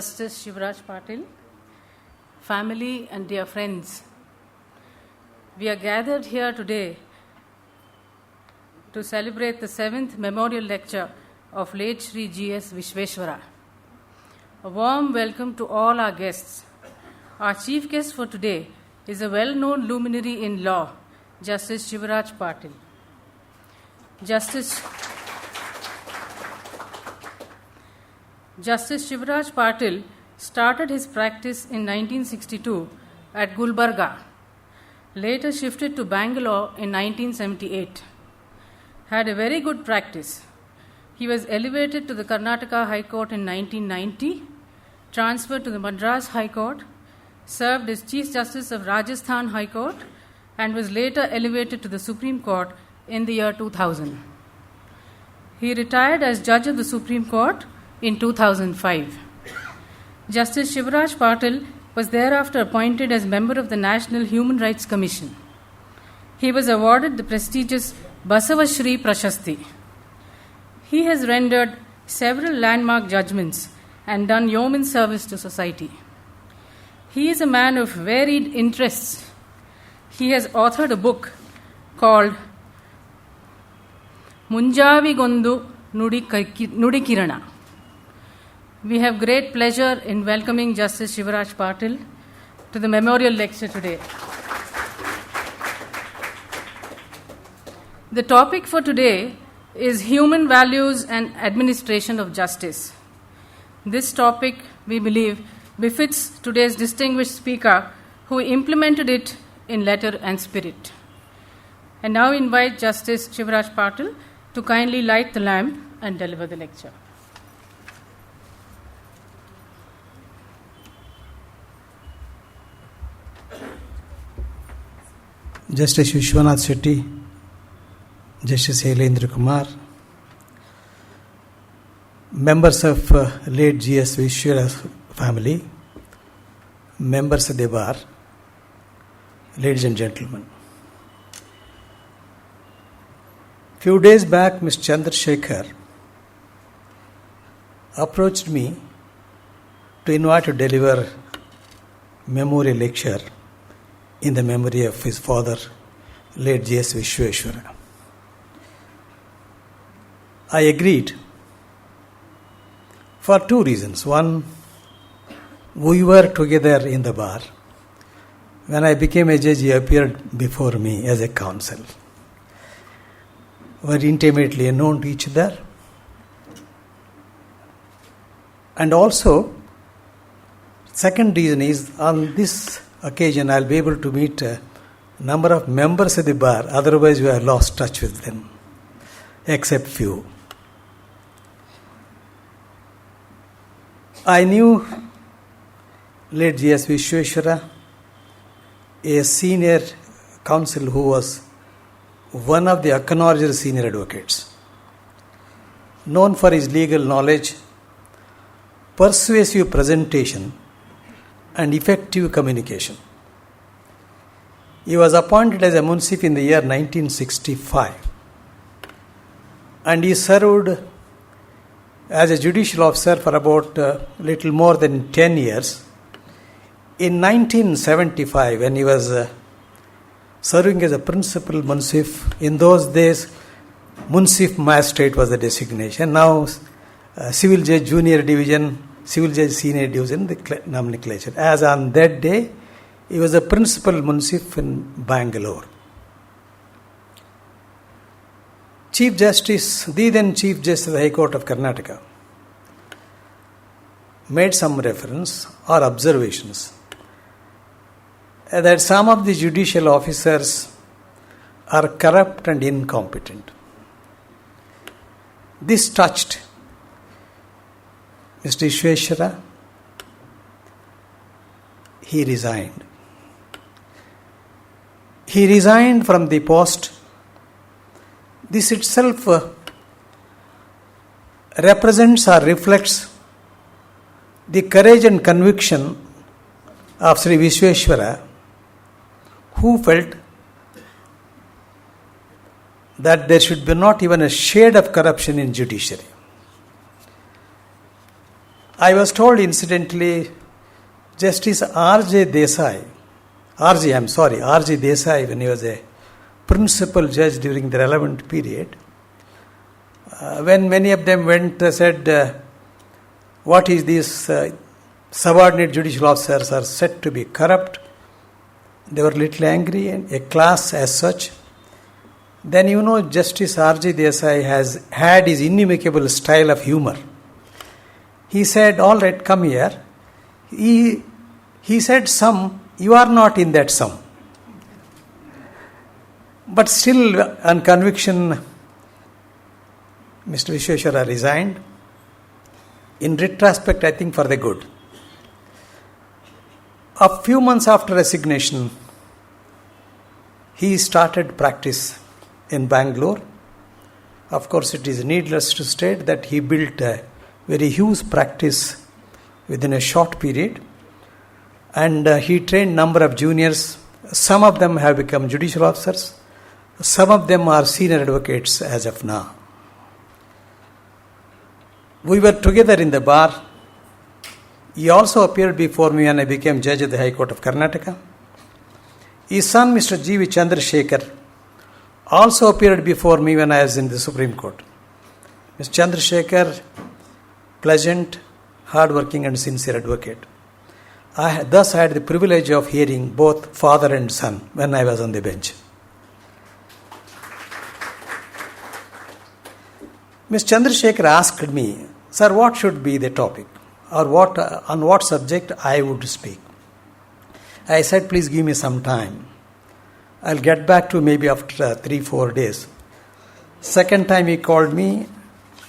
Justice Shivaraj Patil, family and dear friends, we are gathered here today to celebrate the 7th memorial lecture of late Sri G.S. Vishweshwara. A warm welcome to all our guests. Our chief guest for today is a well-known luminary in law, Justice Shivaraj Patil. Justice Shivaraj Patil started his practice in 1962 at Gulbarga, later shifted to Bangalore in 1978. Had a very good practice. He was elevated to the Karnataka High Court in 1990, transferred to the Madras High Court, served as Chief Justice of Rajasthan High Court, and was later elevated to the Supreme Court in the year 2000. He retired as Judge of the Supreme Court in 2005. Justice Shivaraj Patil was thereafter appointed as member of the National Human Rights Commission. He was awarded the prestigious Basavashri Prashasti. He has rendered several landmark judgments and done yeoman service to society. He is a man of varied interests. He has authored a book called Munjavigondu Nudikirana. We have great pleasure in welcoming Justice Shivaraj Patil to the memorial lecture today. The topic for today is human values and administration of justice. This topic, we believe, befits today's distinguished speaker who implemented it in letter and spirit. I now invite Justice Shivaraj Patil to kindly light the lamp and deliver the lecture. Justice Vishwanath Shetty, Justice Hailendra Kumar, members of late G.S. Vishweshwara's family, members of the bar, ladies and gentlemen. Few days back, Mr. Chandrasekhar approached me to invite to deliver memorial lecture in the memory of his father, late G.S. Vishweshwara. I agreed for two reasons. One, we were together in the bar. When I became a judge, he appeared before me as a counsel. We were intimately known to each other. And also, second reason is, on this occasion I'll be able to meet a number of members of the bar, otherwise we have lost touch with them, except few. I knew late G.S. Vishweshwara, a senior counsel who was one of the acknowledged senior advocates, known for his legal knowledge, persuasive presentation, and effective communication. He was appointed as a munsif in the year 1965, and he served as a judicial officer for about little more than 10 years. In 1975, when he was serving as a principal munsif, in those days munsif magistrate was the designation. Now civil judge junior division, civil judge senior division, the nomenclature. As on that day, he was a principal munsif in Bengaluru. The then Chief Justice of the High Court of Karnataka, made some reference or observations that some of the judicial officers are corrupt and incompetent. This touched Mr. Vishweshwara. He resigned. He resigned from the post. This itself represents or reflects the courage and conviction of Sri Vishweshwara, who felt that there should be not even a shade of corruption in judiciary. I was told incidentally, Justice R.J. Desai, when he was a principal judge during the relevant period, when many of them went, said, what is this subordinate judicial officers are said to be corrupt. They were little angry, and a class as such. Then Justice R.J. Desai has had his inimitable style of humor. He said, all right, come here. He said, some, you are not in that sum. But still, on conviction, Mr. Vishweshwara resigned. In retrospect, I think for the good. A few months after resignation, he started practice in Bangalore. Of course, it is needless to state that he built a very huge practice within a short period. And he trained number of juniors. Some of them have become judicial officers. Some of them are senior advocates as of now. We were together in the bar. He also appeared before me when I became judge of the High Court of Karnataka. His son, Mr. G.V. Chandrasekhar, also appeared before me when I was in the Supreme Court. Mr. Chandrasekhar, pleasant, hard-working and sincere advocate. I thus had the privilege of hearing both father and son when I was on the bench. Ms. Chandrasekhar asked me, sir, what should be the topic or on what subject I would speak. I said, please give me some time. I'll get back to maybe after 3-4 days. Second time he called me,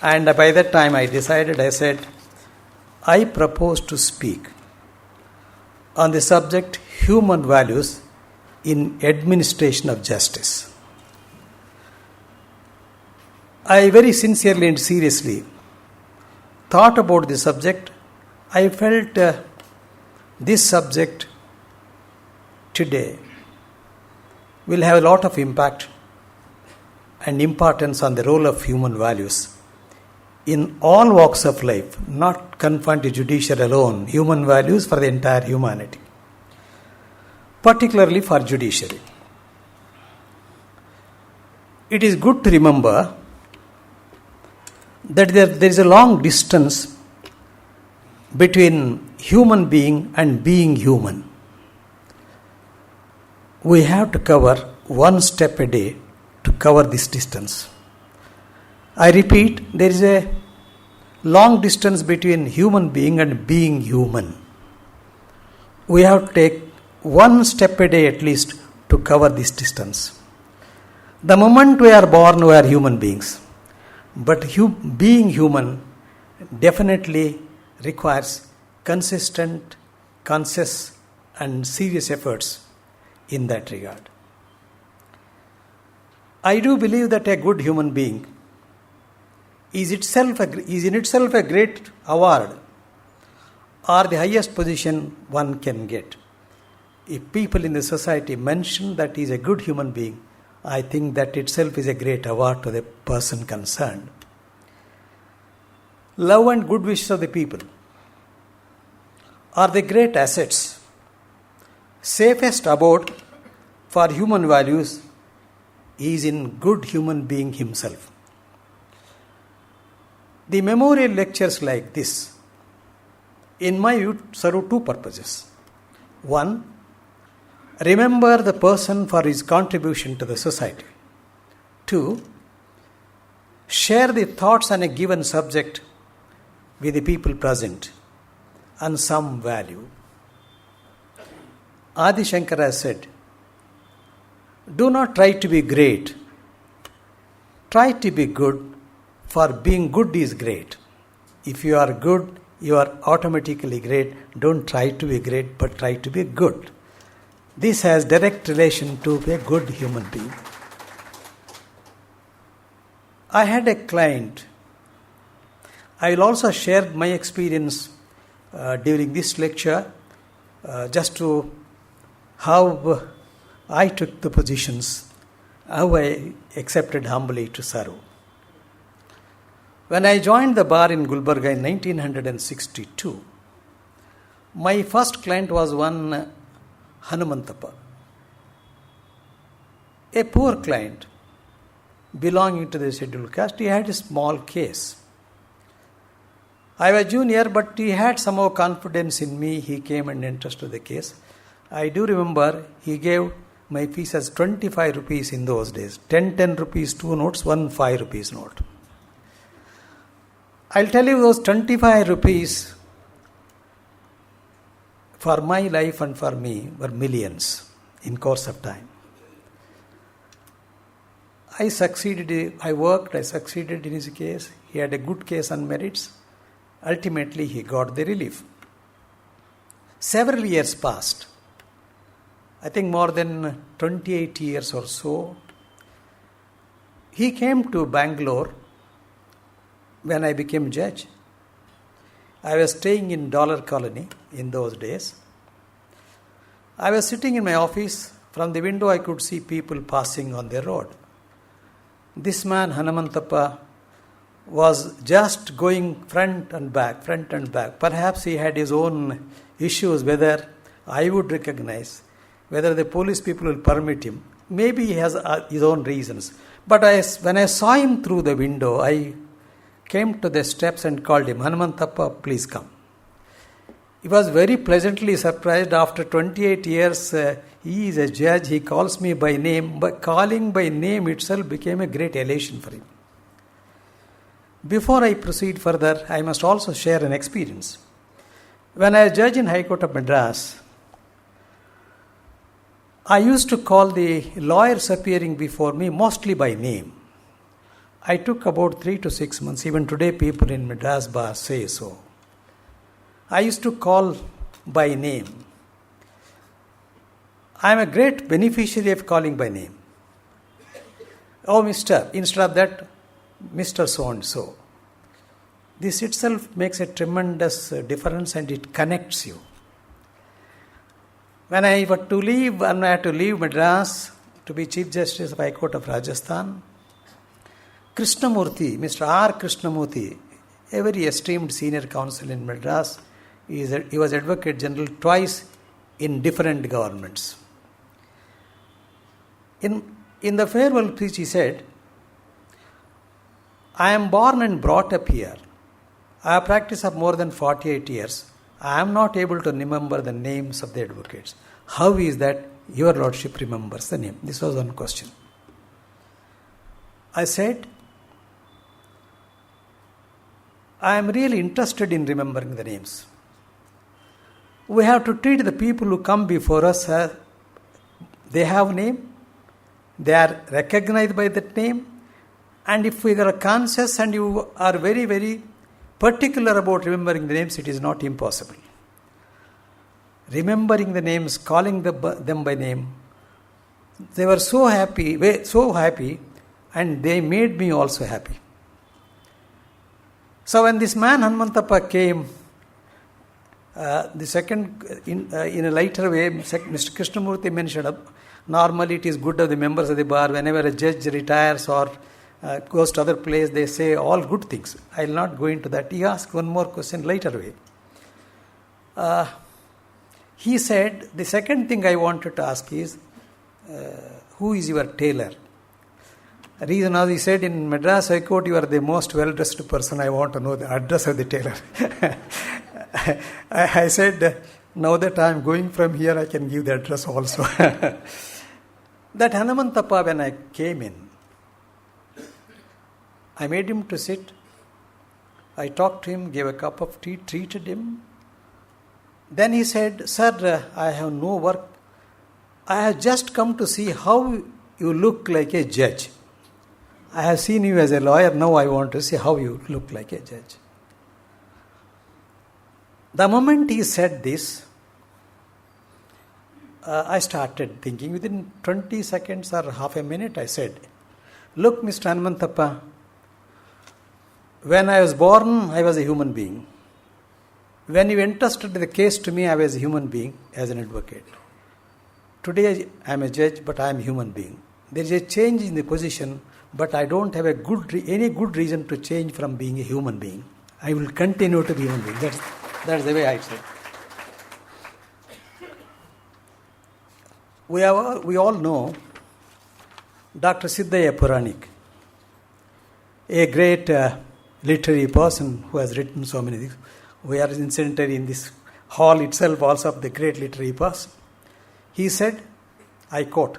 and by that time I said, I propose to speak on the subject human values in administration of justice. I very sincerely and seriously thought about the subject. I felt this subject today will have a lot of impact and importance on the role of human values in all walks of life, not confined to judicial alone, human values for the entire humanity, particularly for judiciary. It is good to remember that there is a long distance between human being and being human. We have to cover one step a day to cover this distance. I repeat, there is a long distance between human being and being human. We have to take one step a day at least to cover this distance. The moment we are born, we are human beings. But being human definitely requires consistent, conscious and serious efforts in that regard. I do believe that a good human being is in itself a great award or the highest position one can get. If people in the society mention that he is a good human being, I think that itself is a great award to the person concerned. Love and good wishes of the people are the great assets. Safest abode for human values is in good human being himself. The memorial lectures like this, in my view, serve two purposes. One, remember the person for his contribution to the society. Two, share the thoughts on a given subject with the people present and some value. Adi Shankara said, do not try to be great. Try to be good, for being good is great. If you are good, you are automatically great. Don't try to be great, but try to be good. This has direct relation to a good human being. I had a client. I will also share my experience during this lecture just to how I took the positions, how I accepted humbly to serve. When I joined the bar in Gulbarga in 1962, my first client was one Hanumantappa, a poor client belonging to the scheduled caste. He had a small case. I was junior, but he had somehow confidence in me. He came and entrusted the case. I do remember he gave my fees as 25 rupees in those days. 10 rupees, 2 notes, 1 5 rupees note. I'll tell you, those 25 rupees for my life and for me were millions in course of time. I succeeded in his case. He had a good case on merits. Ultimately, he got the relief. Several years passed. I think more than 28 years or so. He came to Bangalore when I became judge. I was staying in Dollar Colony in those days. I was sitting in my office. From the window, I could see people passing on the road. This man, Hanumantappa, was just going front and back. Perhaps he had his own issues, whether I would recognize, whether the police people will permit him. Maybe he has his own reasons. But when I saw him through the window, I came to the steps and called him, Hanumantappa, please come. He was very pleasantly surprised. After 28 years, he is a judge, he calls me by name. But calling by name itself became a great elation for him. Before I proceed further, I must also share an experience. When I was judge in High Court of Madras, I used to call the lawyers appearing before me mostly by name. I took about 3 to 6 months. Even today, people in Madras bar say so. I used to call by name. I am a great beneficiary of calling by name. Oh, Mr. Instead of that, Mr. So-and-so. This itself makes a tremendous difference and it connects you. When I had to leave Madras to be Chief Justice of High Court of Rajasthan, Krishnamurthy, Mr. R. Krishnamurthy, a very esteemed senior counsel in Madras, he was Advocate General twice in different governments. In the farewell speech, he said, I am born and brought up here. I have practiced of more than 48 years. I am not able to remember the names of the advocates. How is that your Lordship remembers the name? This was one question. I said, I am really interested in remembering the names. We have to treat the people who come before us as they have name, they are recognized by that name, and if we are conscious and you are very, very particular about remembering the names, it is not impossible. Remembering the names, calling them by name, they were so happy, and they made me also happy. So when this man Hanumantappa came, the second, in a lighter way, Mr. Krishnamurthy mentioned, normally it is good of the members of the bar, whenever a judge retires or goes to other place, they say all good things. I will not go into that. He asked one more question lighter way. He said, the second thing I wanted to ask is, who is your tailor? The reason was, he said, in Madras High Court, you are the most well-dressed person. I want to know the address of the tailor. I said, now that I am going from here, I can give the address also. That Hanumantappa, when I came in, I made him to sit. I talked to him, gave a cup of tea, treated him. Then he said, Sir, I have no work. I have just come to see how you look like a judge. I have seen you as a lawyer, now I want to see how you look like a judge. The moment he said this, I started thinking. Within 20 seconds or half a minute, I said, look, Mr. Hanumantappa, when I was born, I was a human being. When you entrusted the case to me, I was a human being as an advocate. Today, I am a judge, but I am a human being. There is a change in the position but I don't have any good reason to change from being a human being. I will continue to be a human being. That's the way I say. We all know Dr. Siddhaya Puranik, a great literary person who has written so many things. We are incidentally in this hall itself also of the great literary person. He said, I quote,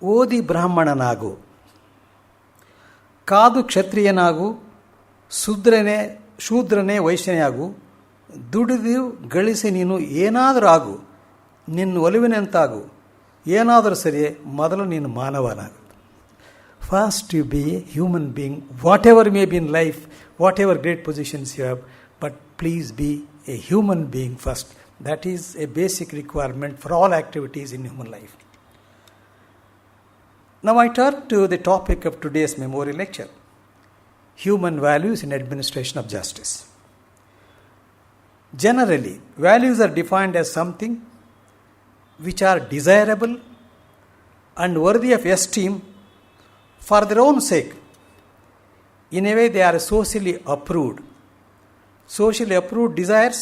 ಓದಿ ಬ್ರಾಹ್ಮಣನಾಗು, ಕಾದು ಕ್ಷತ್ರಿಯನಾಗು, ಶೂದ್ರನೇ ವೈಶ್ಯನಾಗು, ದುಡಿದು ಗಳಿಸಿ ನೀನು ಏನಾದರೂ ಆಗು, ನಿನ್ನ ಒಲಿವಿನಂತಾಗು, ಏನಾದರೂ ಸರಿಯೇ, ಮೊದಲು ನೀನು ಮಾನವನಾಗು. First you be a human being, whatever may be in life, whatever great positions you have, but please be a human being first. That is a basic requirement for all activities in human life. Now I turn to the topic of today's memorial lecture, human values in administration of justice. Generally, values are defined as something which are desirable and worthy of esteem for their own sake. In a way, they are socially approved. Socially approved desires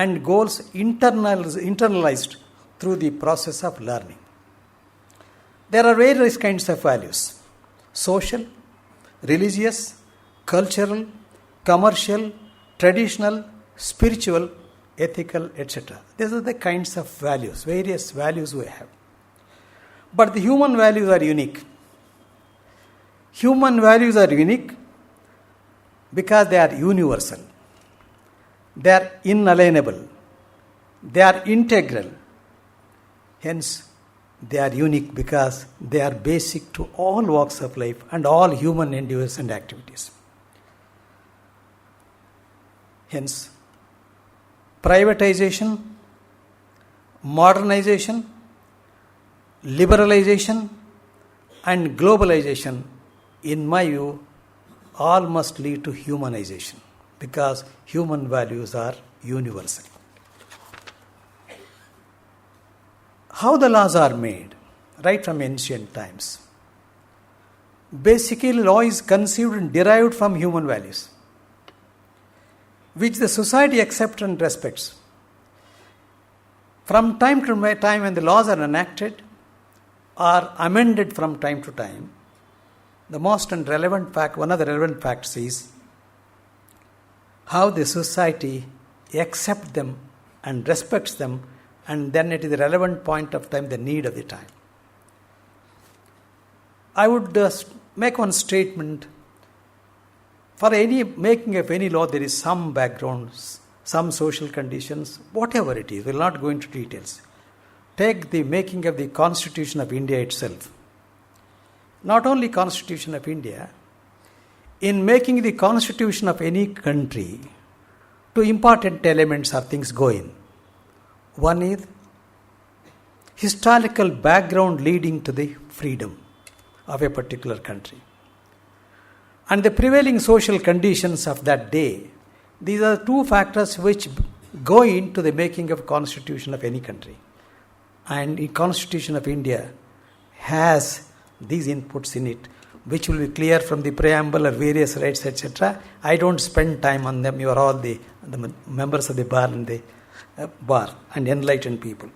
and goals internalized through the process of learning. There are various kinds of values: social, religious, cultural, commercial, traditional, spiritual, ethical, etc. These are the kinds of values, various values we have. But the human values are unique. Human values are unique because they are universal. They are inalienable. They are integral. Hence, they are unique because they are basic to all walks of life and all human endeavors and activities. Hence, privatization, modernization, liberalization, and globalization, in my view, all must lead to humanization because human values are universal. How the laws are made, right from ancient times. Basically, law is conceived and derived from human values, which the society accepts and respects. From time to time, when the laws are enacted or amended from time to time, the most and relevant fact, one of the relevant facts is how the society accepts them and respects them, and then it is the relevant point of time, the need of the time. I would make one statement. For any making of any law, there is some background, some social conditions, whatever it is. We will not go into details. Take the making of the Constitution of India itself. Not only Constitution of India, in making the Constitution of any country, two important elements or things go in. One is historical background leading to the freedom of a particular country, and the prevailing social conditions of that day. These are two factors which go into the making of Constitution of any country. And the Constitution of India has these inputs in it, which will be clear from the preamble or various rights, etc. I don't spend time on them. You are all the members of the bar and enlightened people.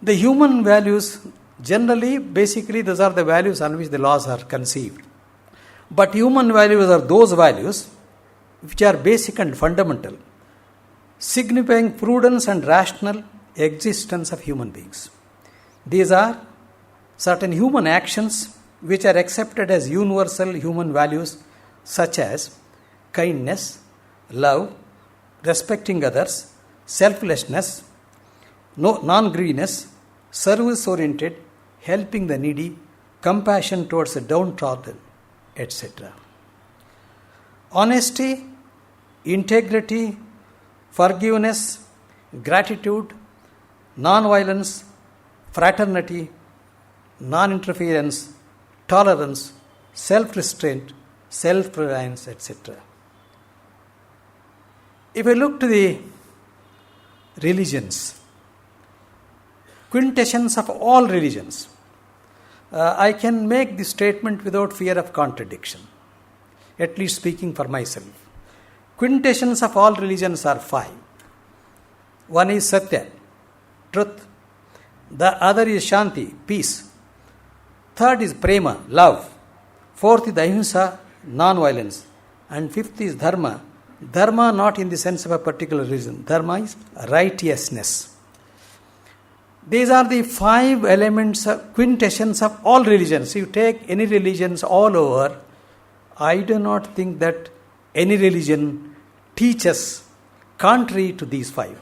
The human values, generally, basically, those are the values on which the laws are conceived. But human values are those values which are basic and fundamental, signifying prudence and rational existence of human beings. These are certain human actions which are accepted as universal human values, such as kindness, love, respecting others, selflessness, non-greediness, service-oriented, helping the needy, compassion towards the downtrodden, etc. Honesty, integrity, forgiveness, gratitude, non-violence, fraternity, non-interference, tolerance, self-restraint, self-reliance, etc. If I look to the religions, quintessence of all religions, I can make this statement without fear of contradiction, at least speaking for myself. Quintessence of all religions are 5. One is Satya, truth. The other is Shanti, peace. Third is Prema, love. Fourth is Ahimsa, non-violence. And fifth is Dharma. Dharma not in the sense of a particular religion. Dharma is righteousness. These are the 5 elements, quintessence of all religions. You take any religions all over, I do not think that any religion teaches contrary to these 5.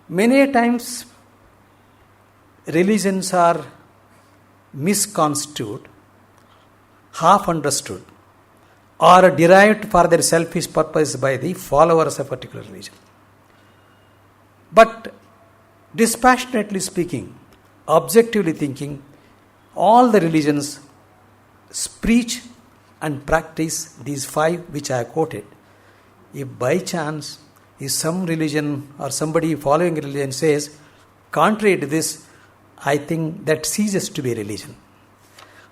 Many times, religions are misconstrued, half understood, or derived for their selfish purpose by the followers of a particular religion. But dispassionately speaking, objectively thinking, all the religions preach and practice these 5 which I have quoted. If by chance, if some religion or somebody following a religion says, contrary to this, I think that ceases to be religion.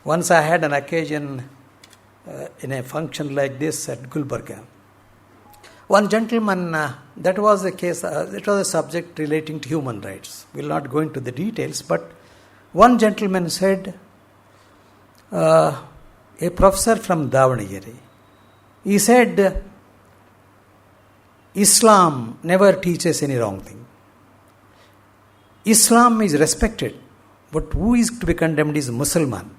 Once I had an occasion in a function like this at Gulbarga. One gentleman, that was a case, it was a subject relating to human rights. We will not go into the details, but one gentleman said, a professor from Davanagere, he said, Islam never teaches any wrong thing. Islam is respected, but who is to be condemned is Musliman.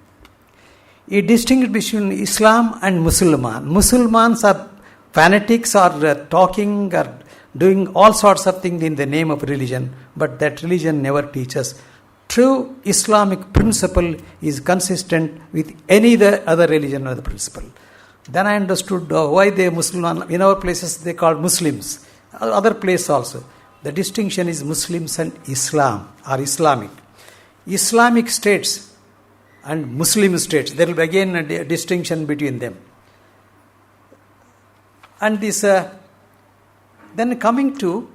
He distinguished between Islam and Musliman. Muslimans are fanatics, or talking, or doing all sorts of things in the name of religion, but that religion never teaches. True Islamic principle is consistent with any other religion or the principle. Then I understood why they Muslim. In our places they call Muslims. Other place also. The distinction is Muslims and Islam, or Islamic. Islamic states and Muslim states, there will be again a distinction between them. And this, then coming to,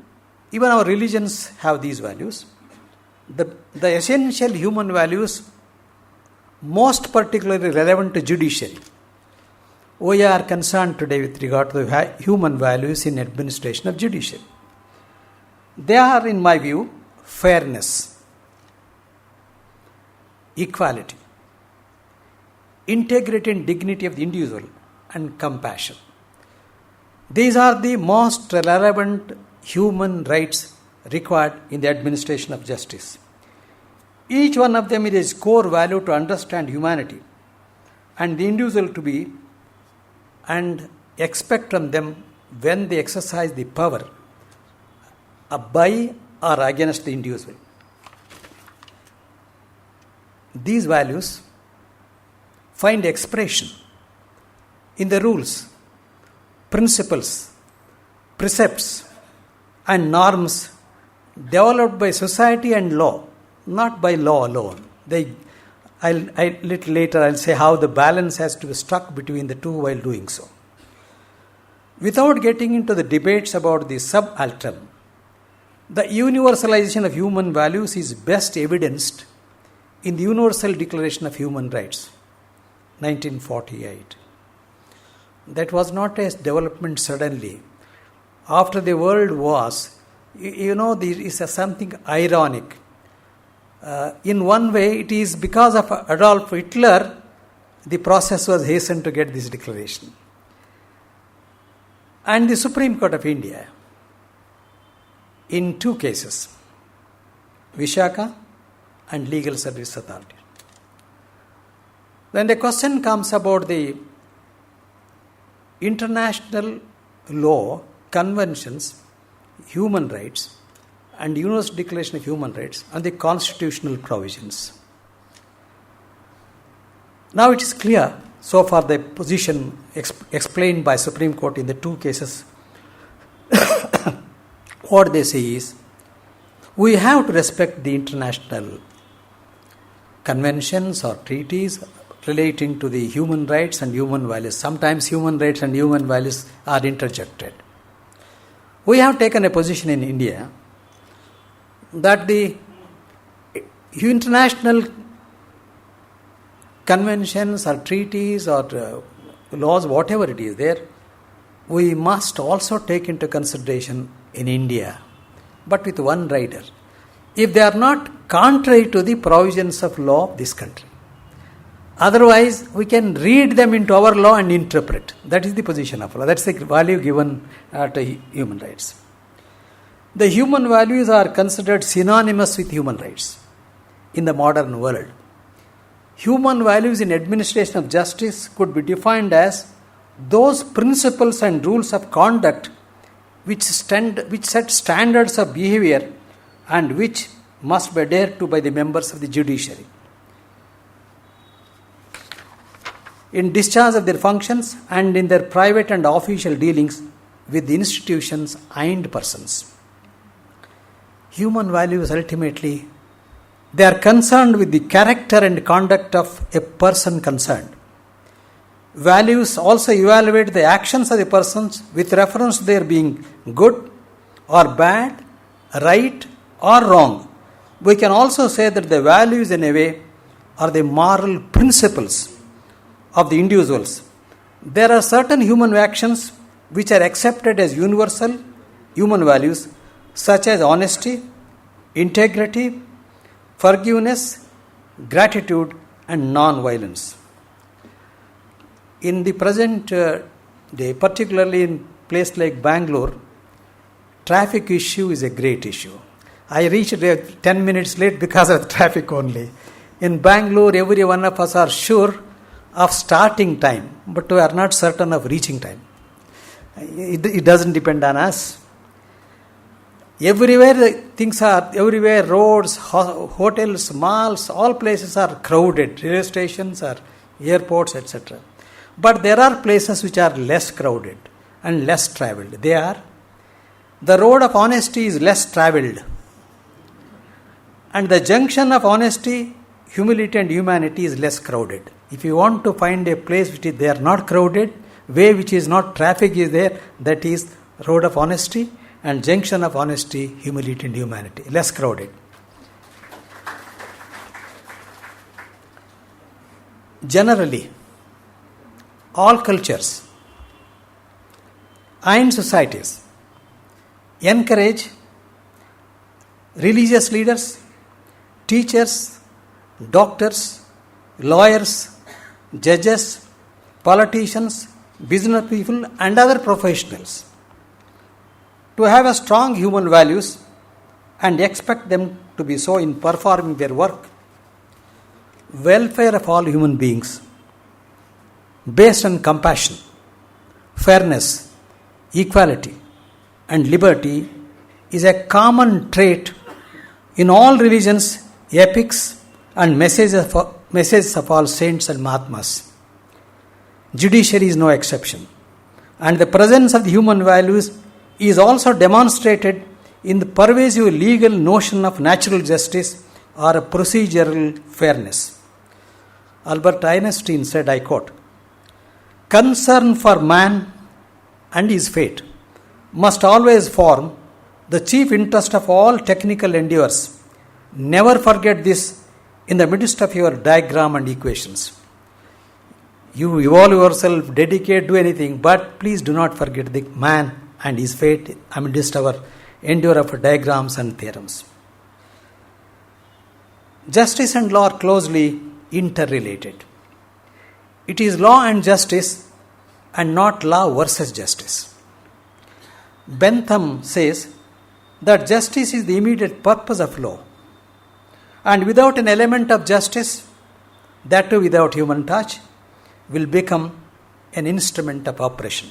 even our religions have these values. The essential human values, most particularly relevant to judiciary. We are concerned today with regard to the human values in administration of judiciary. They are, in my view, fairness, equality, integrity and dignity of the individual, and compassion. These are the most relevant human rights required in the administration of justice. Each one of them is a core value to understand humanity and the individual to be, and expect from them when they exercise the power by or against the individual. These values find expression in the rules, principles, precepts, and norms developed by society and law, not by law alone. Little later I'll say how the balance has to be struck between the two while doing so. Without getting into the debates about the subaltern, the universalization of human values is best evidenced in the Universal Declaration of Human Rights, 1948. That was not a development suddenly. After the world wars, there is something ironic. In one way, it is because of Adolf Hitler, the process was hastened to get this declaration. And the Supreme Court of India, in 2 cases, Vishaka and Legal Service Authority. When the question comes about the international law, conventions, human rights, and Universal Declaration of Human Rights, and the constitutional provisions. Now it is clear, so far the position explained by Supreme Court in the 2 cases, what they say is, we have to respect the international conventions or treaties relating to the human rights and human values. Sometimes human rights and human values are interjected. We have taken a position in India that the international conventions or treaties or laws, whatever it is there, we must also take into consideration in India, but with one rider. If they are not contrary to the provisions of law of this country. Otherwise, we can read them into our law and interpret. That is the position of law. That's the value given to human rights. The human values are considered synonymous with human rights in the modern world. Human values in administration of justice could be defined as those principles and rules of conduct which set standards of behavior and which must be adhered to by the members of the judiciary in discharge of their functions and in their private and official dealings with the institutions and persons. Human values ultimately, they are concerned with the character and conduct of a person concerned. Values also evaluate the actions of the persons with reference to their being good or bad, right or wrong. We can also say that the values in a way are the moral principles of the individuals. There are certain human actions which are accepted as universal human values, such as honesty, integrity, forgiveness, gratitude, and non-violence. In the present day, particularly in a place like Bengaluru, traffic issue is a great issue. I reached there 10 minutes late because of traffic only. In Bengaluru, every one of us are sure of starting time, but we are not certain of reaching time. It doesn't depend on us. Everywhere roads, hotels, malls, all places are crowded, railway stations or airports, etc. But there are places which are less crowded and less travelled. The road of honesty is less travelled. And the junction of honesty, humility and humanity is less crowded. If you want to find a place which they are not crowded, way which is not traffic is there, that is road of honesty and junction of honesty, humility and humanity, less crowded. Generally, all cultures and societies encourage religious leaders, teachers, doctors, lawyers, judges, politicians, business people and other professionals to have a strong human values and expect them to be so in performing their work. Welfare of all human beings based on compassion, fairness, equality and liberty is a common trait in all religions, epics and messages of all saints and Mahatmas. Judiciary is no exception. And the presence of the human values is also demonstrated in the pervasive legal notion of natural justice or a procedural fairness. Albert Einstein said, I quote, "Concern for man and his fate must always form the chief interest of all technical endeavors. Never forget this in the midst of your diagram and equations." You evolve yourself, dedicate, do anything, but please do not forget the man and his fate amidst our endeavor of diagrams and theorems. Justice and law are closely interrelated. It is law and justice and not law versus justice. Bentham says that justice is the immediate purpose of law, and without an element of justice, that too without human touch, will become an instrument of oppression.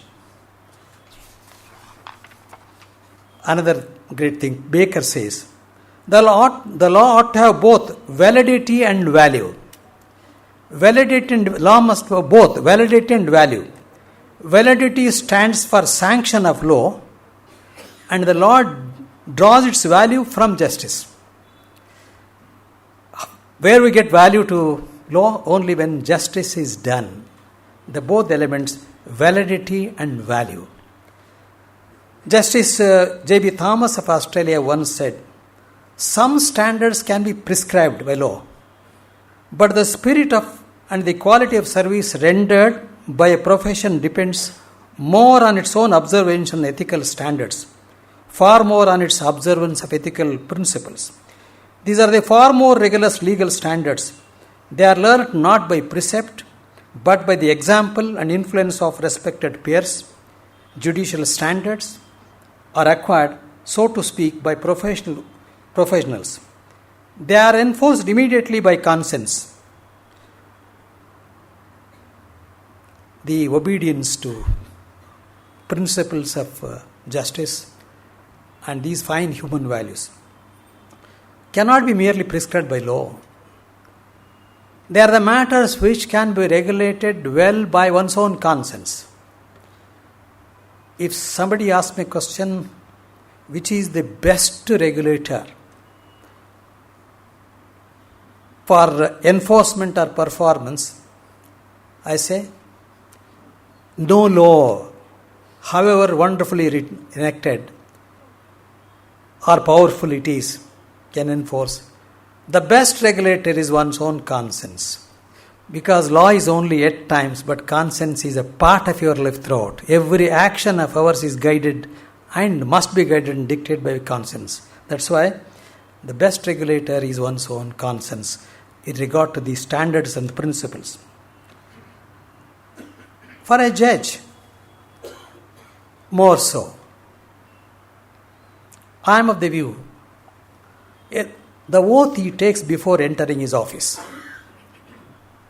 Another great thing, Baker says, the law ought to have both validity and value. Law must have both validity and value. Validity stands for sanction of law, and the law draws its value from justice. Where we get value to law? Only when justice is done. The both elements, validity and value. Justice J.B. Thomas of Australia once said, "Some standards can be prescribed by law, but the spirit of and the quality of service rendered by a profession depends more on its own observance and ethical standards, far more on its observance of ethical principles. These are the far more rigorous legal standards. They are learnt not by precept, but by the example and influence of respected peers. Judicial standards are acquired, so to speak, by professionals. They are enforced immediately by conscience. The obedience to principles of justice and these fine human values cannot be merely prescribed by law. They are the matters which can be regulated well by one's own conscience. If somebody asks me a question, which is the best regulator for enforcement or performance, I say, no law, however wonderfully enacted or powerful it is, can enforce. The best regulator is one's own conscience. Because law is only at times, but conscience is a part of your life throughout. Every action of ours is guided and must be guided and dictated by conscience. That's why the best regulator is one's own conscience in regard to the standards and principles. For a judge, more so. I am of the view, the oath he takes before entering his office.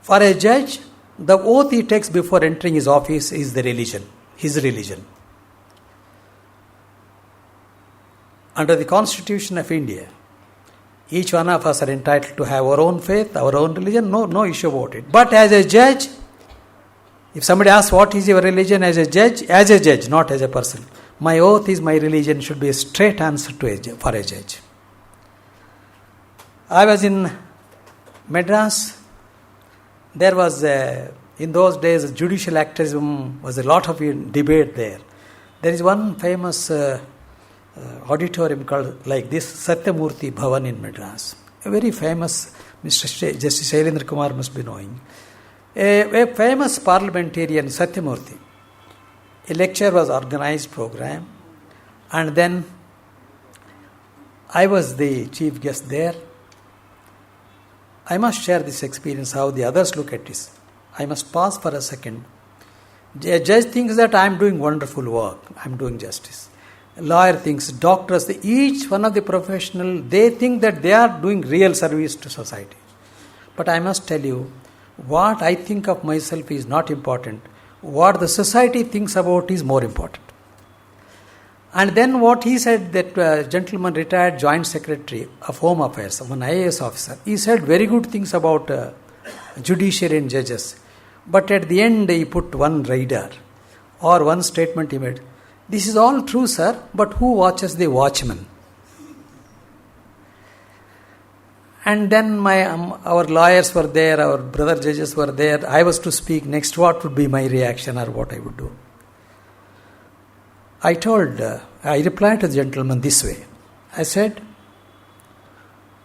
For a judge, the oath he takes before entering his office is the religion, his religion. Under the Constitution of India, each one of us are entitled to have our own faith, our own religion, no issue about it. But as a judge, if somebody asks what is your religion as a judge, not as a person, my oath is my religion should be a straight answer for a judge. I was in Madras. There was, in those days, judicial activism was a lot of debate there. There is one famous auditorium called like this, Satyamurthy Bhavan in Madras. A very famous, Mr. Justice Shailendra Kumar must be knowing. A famous parliamentarian, Satyamurthy. A lecture was organized program, and then I was the chief guest there. I must share this experience, how the others look at this. I must pause for a second. A judge thinks that I am doing wonderful work, I am doing justice. A lawyer thinks, doctors, each one of the professional, they think that they are doing real service to society. But I must tell you, what I think of myself is not important. What the society thinks about is more important. And then what he said, that gentleman retired joint secretary of Home Affairs, one IAS officer, he said very good things about judiciary and judges. But at the end he put one rider or one statement he made. This is all true, sir, but who watches the watchman? And then our lawyers were there, our brother judges were there. I was to speak next. What would be my reaction or what I would do? I replied to the gentleman this way. I said,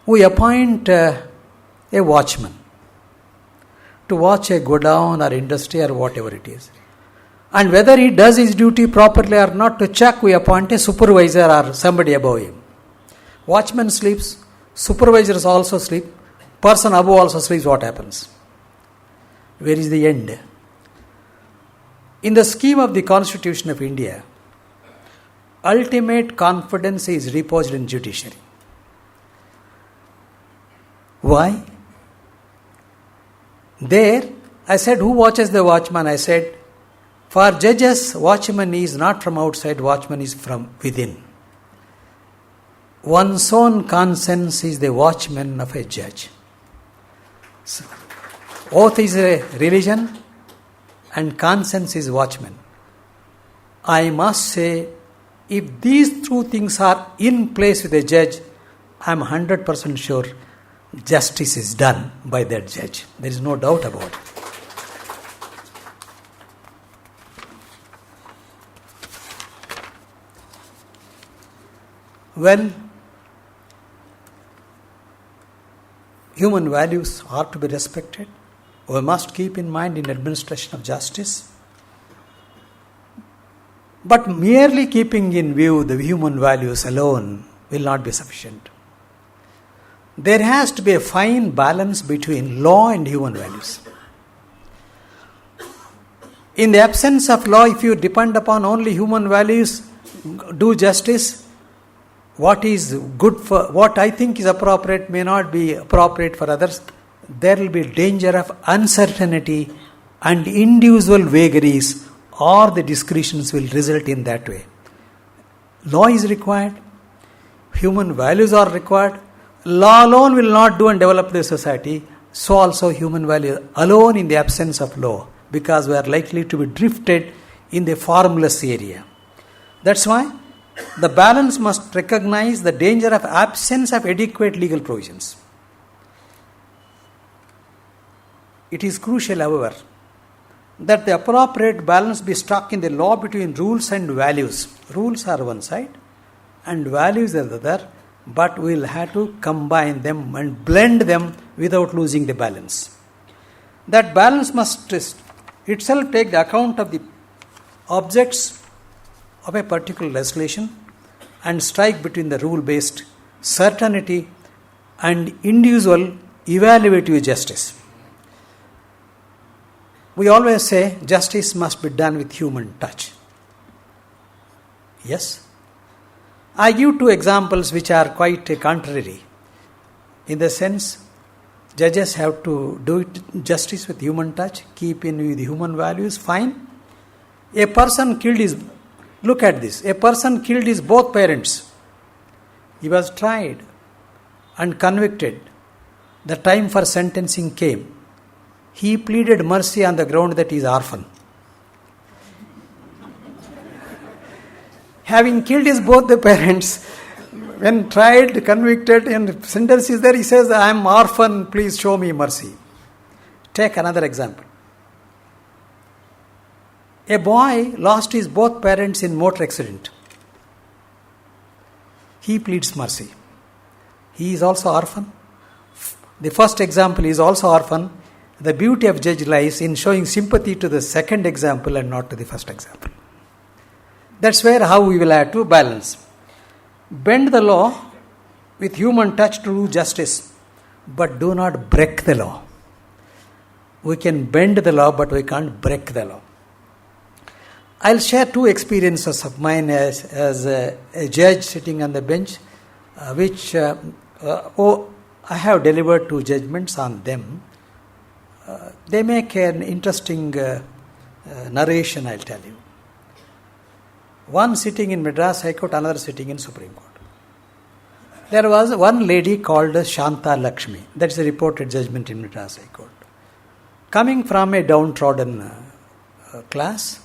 we appoint a watchman to watch a godown or industry or whatever it is. And whether he does his duty properly or not, to check, we appoint a supervisor or somebody above him. Watchman sleeps, supervisors also sleep, person above also sleeps, what happens? Where is the end? In the scheme of the Constitution of India, ultimate confidence is reposed in judiciary. Why? There, I said, who watches the watchman? I said, for judges, watchman is not from outside, watchman is from within. One's own conscience is the watchman of a judge. So, oath is a religion and conscience is watchman. I must say, if these two things are in place with a judge, I am 100% sure justice is done by that judge. There is no doubt about it. When human values are to be respected, we must keep in mind in administration of justice. But merely keeping in view the human values alone will not be sufficient. There has to be a fine balance between law and human values. In the absence of law, if you depend upon only human values, do justice, what is good for, what I think is appropriate may not be appropriate for others, there will be danger of uncertainty and individual vagaries, or the discretions will result in that way. Law is required, human values are required. Law alone will not do and develop the society, so also human values alone in the absence of law, because we are likely to be drifted in the formless area. That's why the balance must recognize the danger of absence of adequate legal provisions. It is crucial, however, that the appropriate balance be struck in the law between rules and values. Rules are one side and values are the other, but we will have to combine them and blend them without losing the balance. That balance must itself take the account of the objects of a particular legislation and strike between the rule-based certainty and individual evaluative justice. We always say justice must be done with human touch. Yes. I give two examples which are quite contrary. In the sense, judges have to do justice with human touch, keep in with human values, fine. A person killed his, look at this, a person killed his both parents. He was tried and convicted. The time for sentencing came. He pleaded mercy on the ground that he is orphan. Having killed his both the parents, when tried, convicted and sentence is there, he says, I am orphan, please show me mercy. Take another example. A boy lost his both parents in motor accident. He pleads mercy. He is also orphan. The first example is also orphan. The beauty of judge lies in showing sympathy to the second example and not to the first example. That's where how we will have to balance. Bend the law with human touch to do justice, but do not break the law. We can bend the law, but we can't break the law. I'll share two experiences of mine as a judge sitting on the bench, which I have delivered two judgments on them. They make an interesting narration, I'll tell you. One sitting in Madras High Court, another sitting in Supreme Court. There was one lady called Shanta Lakshmi. That's a reported judgment in Madras High Court. Coming from a downtrodden class,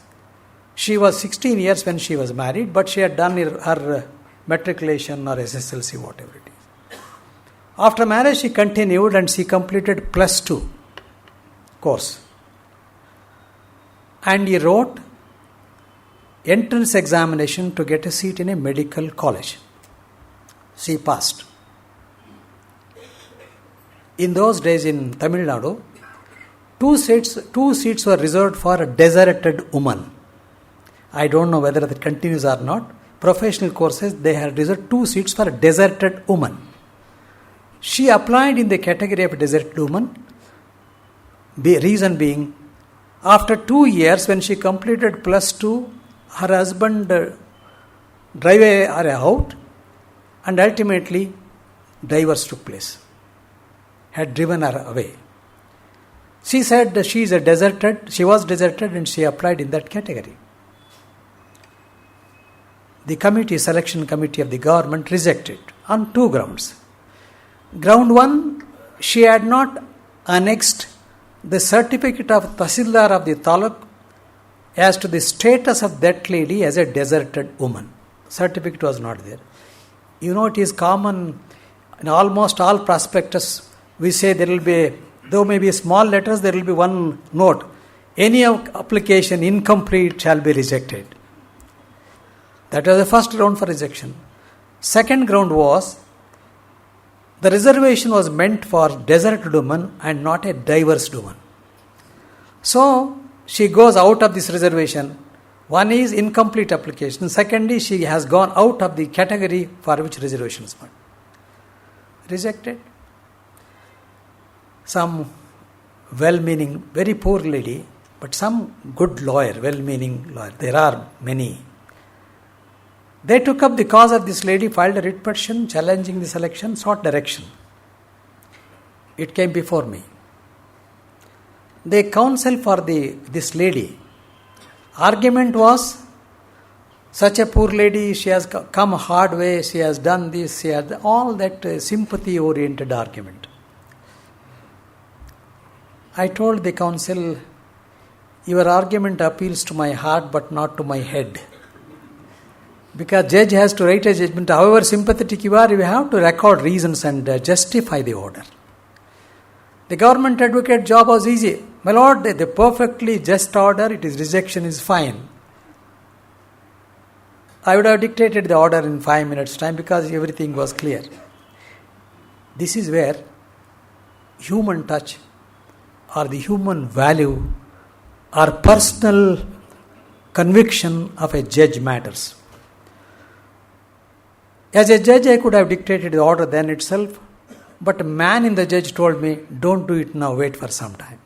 she was 16 years when she was married, but she had done her matriculation or SSLC, whatever it is. After marriage, she continued and she completed +2 course. And he wrote entrance examination to get a seat in a medical college. She passed. In those days in Tamil Nadu, two seats were reserved for a deserted woman. I don't know whether that continues or not. Professional courses, they had reserved 2 seats for a deserted woman. She applied in the category of a deserted woman. Reason being, after 2 years, when she completed +2, her husband drive her out, and ultimately divorce took place. Had driven her away. She said she was deserted, and she applied in that category. The selection committee of the government rejected on 2 grounds. Ground 1, she had not annexed the certificate of Tahsildar of the Taluk as to the status of that lady as a deserted woman. Certificate was not there. You know, it is common in almost all prospectus, we say there will be, though may be small letters, there will be one note. Any application incomplete shall be rejected. That was the first ground for rejection. Second ground was, the reservation was meant for deserted woman and not a divorced woman. So she goes out of this reservation. One is incomplete application. Secondly, she has gone out of the category for which reservation is made. Rejected. Some well-meaning, very poor lady, but some good lawyer, well-meaning lawyer. There are many. They took up the cause of this lady, filed a writ petition, challenging the selection, sought direction. It came before me. They counsel for this lady. Argument was, such a poor lady, she has come a hard way, she has done this, she has all that sympathy-oriented argument. I told the counsel, your argument appeals to my heart but not to my head. Because judge has to write a judgment, however sympathetic you are, you have to record reasons and justify the order. The government advocate job was easy. My lord, the perfectly just order, it is rejection is fine. I would have dictated the order in 5 minutes time because everything was clear. This is where human touch or the human value or personal conviction of a judge matters. As a judge, I could have dictated the order then itself, but a man in the judge told me, don't do it now, wait for some time.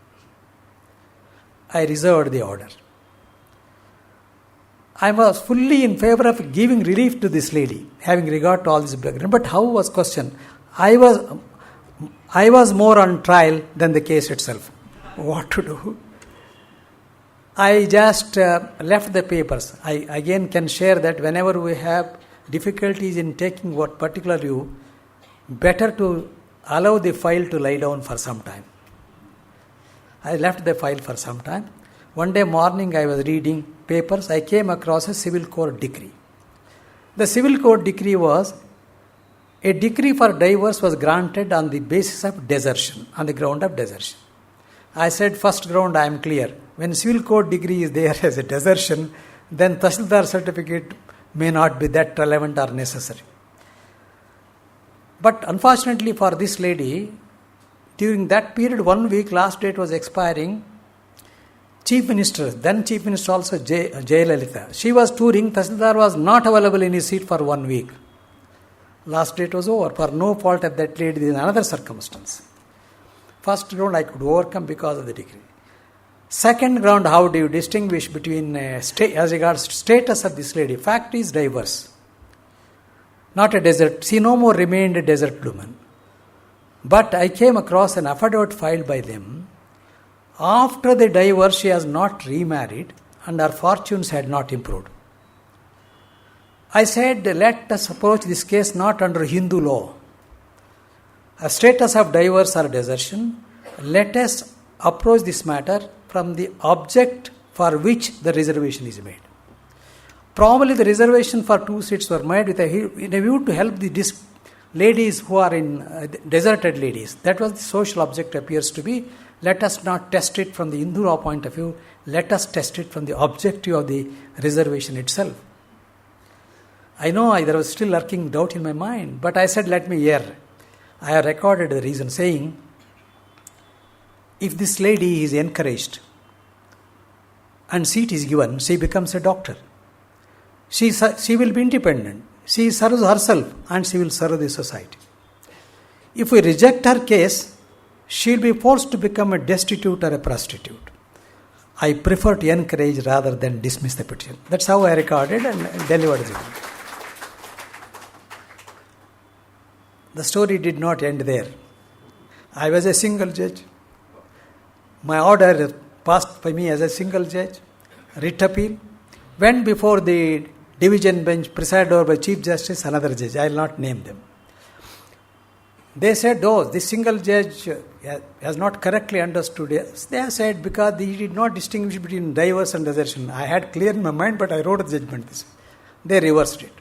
I reserved the order. I was fully in favor of giving relief to this lady, having regard to all this background. But how was question? I was more on trial than the case itself. What to do? I just left the papers. I again can share that whenever we have difficulties in taking what particular view, better to allow the file to lie down for some time. I left the file for some time. One day morning I was reading papers. I came across a civil court decree. The civil court decree was, a decree for divorce was granted on the basis of desertion, on the ground of desertion. I said, first ground I am clear. When civil court decree is there as a desertion, then Tahsildar certificate may not be that relevant or necessary. But unfortunately for this lady, during that period, 1 week, last date was expiring, Chief Minister, then Chief Minister also Jayalalitha, she was touring, Tahsildar was not available in his seat for 1 week. Last date was over, for no fault of that lady, in another circumstance. First ground I could overcome because of the decree. Second ground, how do you distinguish between as regards status of this lady? Fact is diverse. Not a desert. She no more remained a desert woman. But I came across an affidavit filed by them. After the divorce, she has not remarried and her fortunes had not improved. I said, let us approach this case not under Hindu law. A status of divorce or desertion, let us approach this matter from the object for which the reservation is made. Probably the reservation for 2 seats were made with in a view to help the ladies who are in deserted ladies. That was the social object appears to be. Let us not test it from the Hindu law point of view. Let us test it from the objective of the reservation itself. I know there was still lurking doubt in my mind, but I said, let me err. I have recorded the reason saying, if this lady is encouraged and seat is given, she becomes a doctor. She will be independent. She serves herself and she will serve the society. If we reject her case, she will be forced to become a destitute or a prostitute. I prefer to encourage rather than dismiss the petition. That's how I recorded and delivered it. The story did not end there. I was a single judge. My order passed by me as a single judge. Writ appeal went before the division bench presided over by Chief Justice, another judge. I will not name them. They said, this single judge has not correctly understood it. They said, because he did not distinguish between divorce and desertion. I had clear in my mind, but I wrote the judgment this way. They reversed it.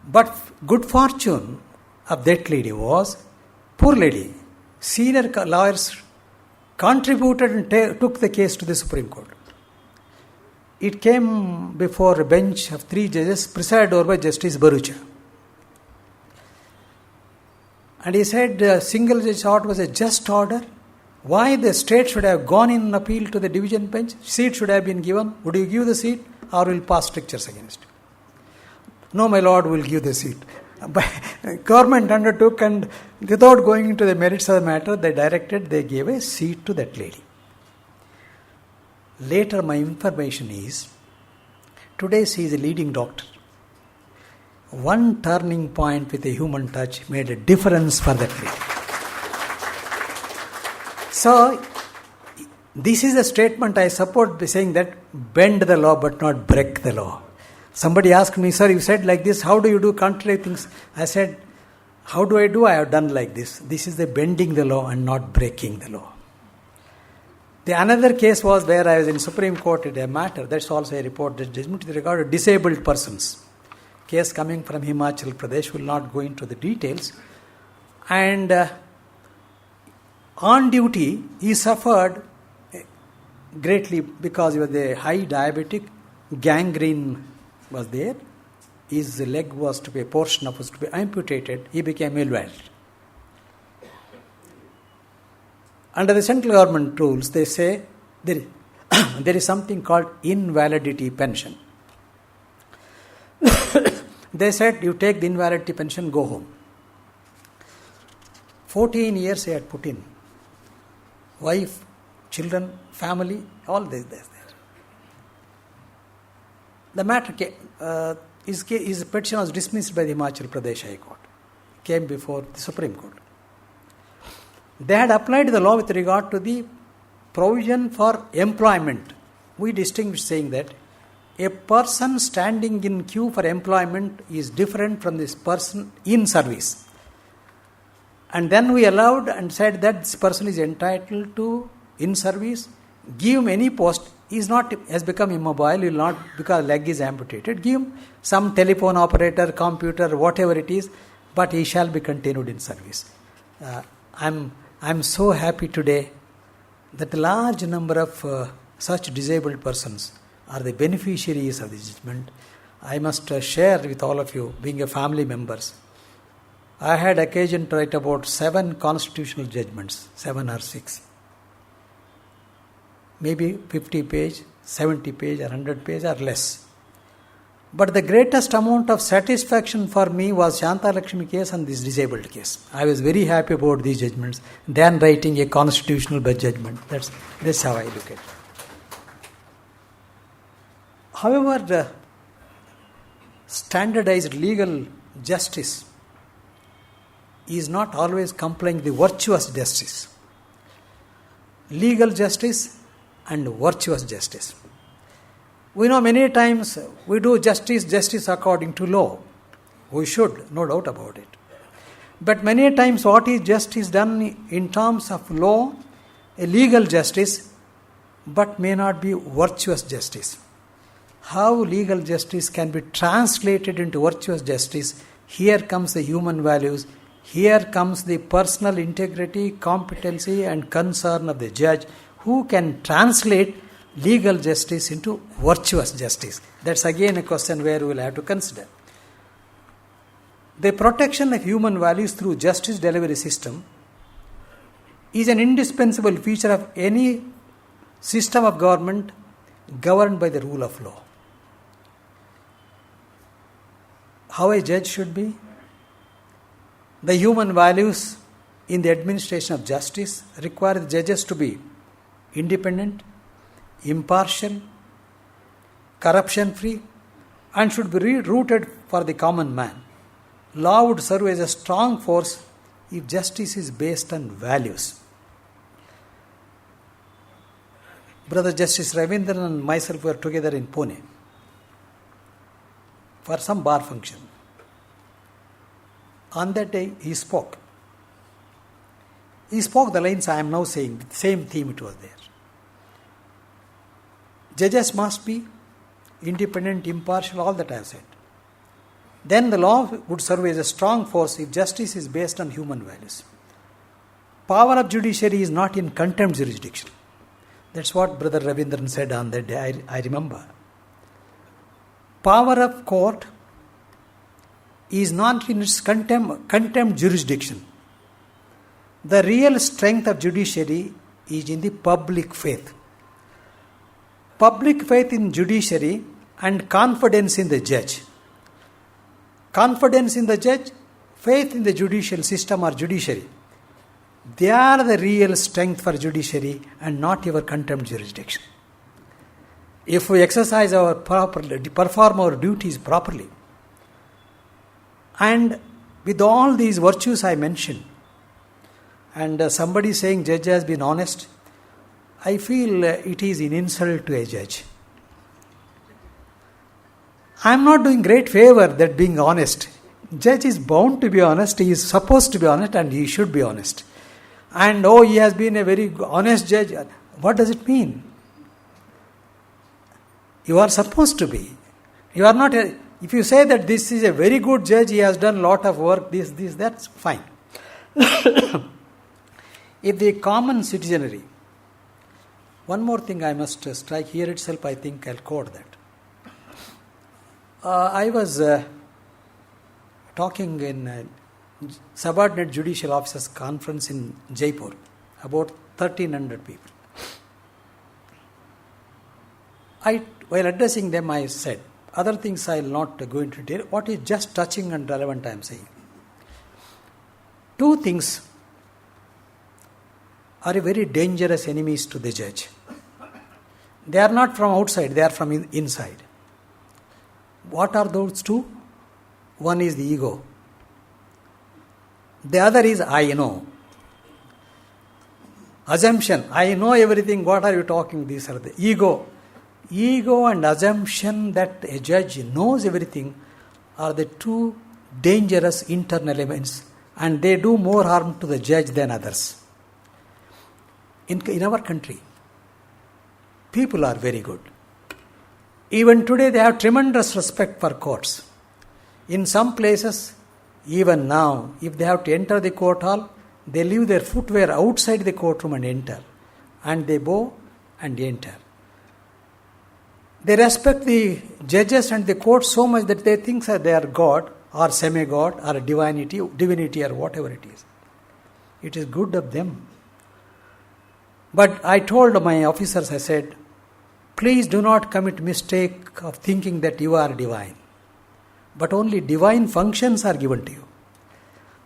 But good fortune of that lady was, poor lady, senior lawyers contributed and took the case to the Supreme Court. It came before a bench of 3 judges presided over by Justice Barucha. And he said, single judge order was a just order. Why the state should have gone in appeal to the division bench? Seat should have been given. Would you give the seat or will pass strictures against you? No, my lord, will give the seat. But government undertook, and without going into the merits of the matter, they gave a seat to that lady. Later my information is, today she is a leading doctor. One turning point with a human touch made a difference for that lady. So, this is a statement I support by saying that bend the law but not break the law. Somebody asked me, sir, you said like this, how do you do contrary things? I said, how do I do? I have done like this. This is the bending the law and not breaking the law. The another case was where I was in Supreme Court at a matter, that's also a report, that judgment with regard to disabled persons. Case coming from Himachal Pradesh, will not go into the details. And on duty, he suffered greatly because he was a high diabetic, gangrene was there. His leg was to be, a portion of was to be amputated. He became ill. Under the central government rules, they say there is something called invalidity pension. They said, you take the invalidity pension, go home. 14 years he had put in. Wife, children, family, all this there. The matter came, his petition was dismissed by the Himachal Pradesh High Court. Came before the Supreme Court. They had applied the law with regard to the provision for employment. We distinguish saying that a person standing in queue for employment is different from this person in service. And then we allowed and said that this person is entitled to, in service, give him any post. He is not, has become immobile, he will not, because leg is amputated, give him some telephone operator, computer, whatever it is, but he shall be continued in service. I'm so happy today that a large number of such disabled persons are the beneficiaries of the judgment. I must share with all of you, being a family members, I had occasion to write about 7 constitutional judgments, 7 or 6. Maybe 50 page, 70 page or 100 page or less. But the greatest amount of satisfaction for me was Shanta Lakshmi case and this disabled case. I was very happy about these judgments than writing a constitutional judgment. That's how I look at it. However, the standardized legal justice is not always complying the virtuous justice. Legal justice and virtuous justice. We know many times we do justice according to law. We should, no doubt about it. But many times what is justice done in terms of law, a legal justice, but may not be virtuous justice. How legal justice can be translated into virtuous justice, here comes the human values, here comes the personal integrity, competency and concern of the judge, who can translate legal justice into virtuous justice. That's again a question where we will have to consider. The protection of human values through justice delivery system is an indispensable feature of any system of government governed by the rule of law. How a judge should be? The human values in the administration of justice require the judges to be independent, impartial, corruption-free, and should be rooted for the common man. Law would serve as a strong force if justice is based on values. Brother Justice Ravindran and myself were together in Pune for some bar function. On that day, he spoke. He spoke the lines I am now saying, the same theme it was there. Judges must be independent, impartial, all that I have said. Then the law would serve as a strong force if justice is based on human values. Power of judiciary is not in contempt jurisdiction. That's what Brother Ravindran said on that day, I remember. Power of court is not in its contempt jurisdiction. The real strength of judiciary is in the public faith. Public faith in judiciary and confidence in the judge. Confidence in the judge, faith in the judicial system or judiciary. They are the real strength for judiciary and not your contempt jurisdiction. If we exercise our properly, perform our duties properly, and with all these virtues I mentioned, and somebody saying judge has been honest, I feel it is an insult to a judge. I am not doing great favor that being honest. Judge is bound to be honest, he is supposed to be honest, and he should be honest. And he has been a very honest judge. What does it mean? You are supposed to be. You are not. If you say that this is a very good judge, he has done a lot of work, this, that's fine. If the common citizenry, one more thing I must strike here itself, I think I'll quote that. I was talking in a subordinate judicial officers conference in Jaipur, about 1,300 people. While addressing them, I said, other things I will not go into detail. What is just touching and relevant I am saying. Two things are very dangerous enemies to the judge. They are not from outside, they are from inside. What are those two? One is the ego. The other is I know. Assumption, I know everything, what are you talking? These are the ego. Ego and assumption that a judge knows everything are the two dangerous internal elements, and they do more harm to the judge than others. In our country, people are very good. Even today they have tremendous respect for courts. In some places, even now, if they have to enter the court hall, they leave their footwear outside the courtroom and enter. And they bow and enter. They respect the judges and the court so much that they think that they are God or semi-God or divinity or whatever it is. It is good of them. But I told my officers, I said, please do not commit mistake of thinking that you are divine. But only divine functions are given to you.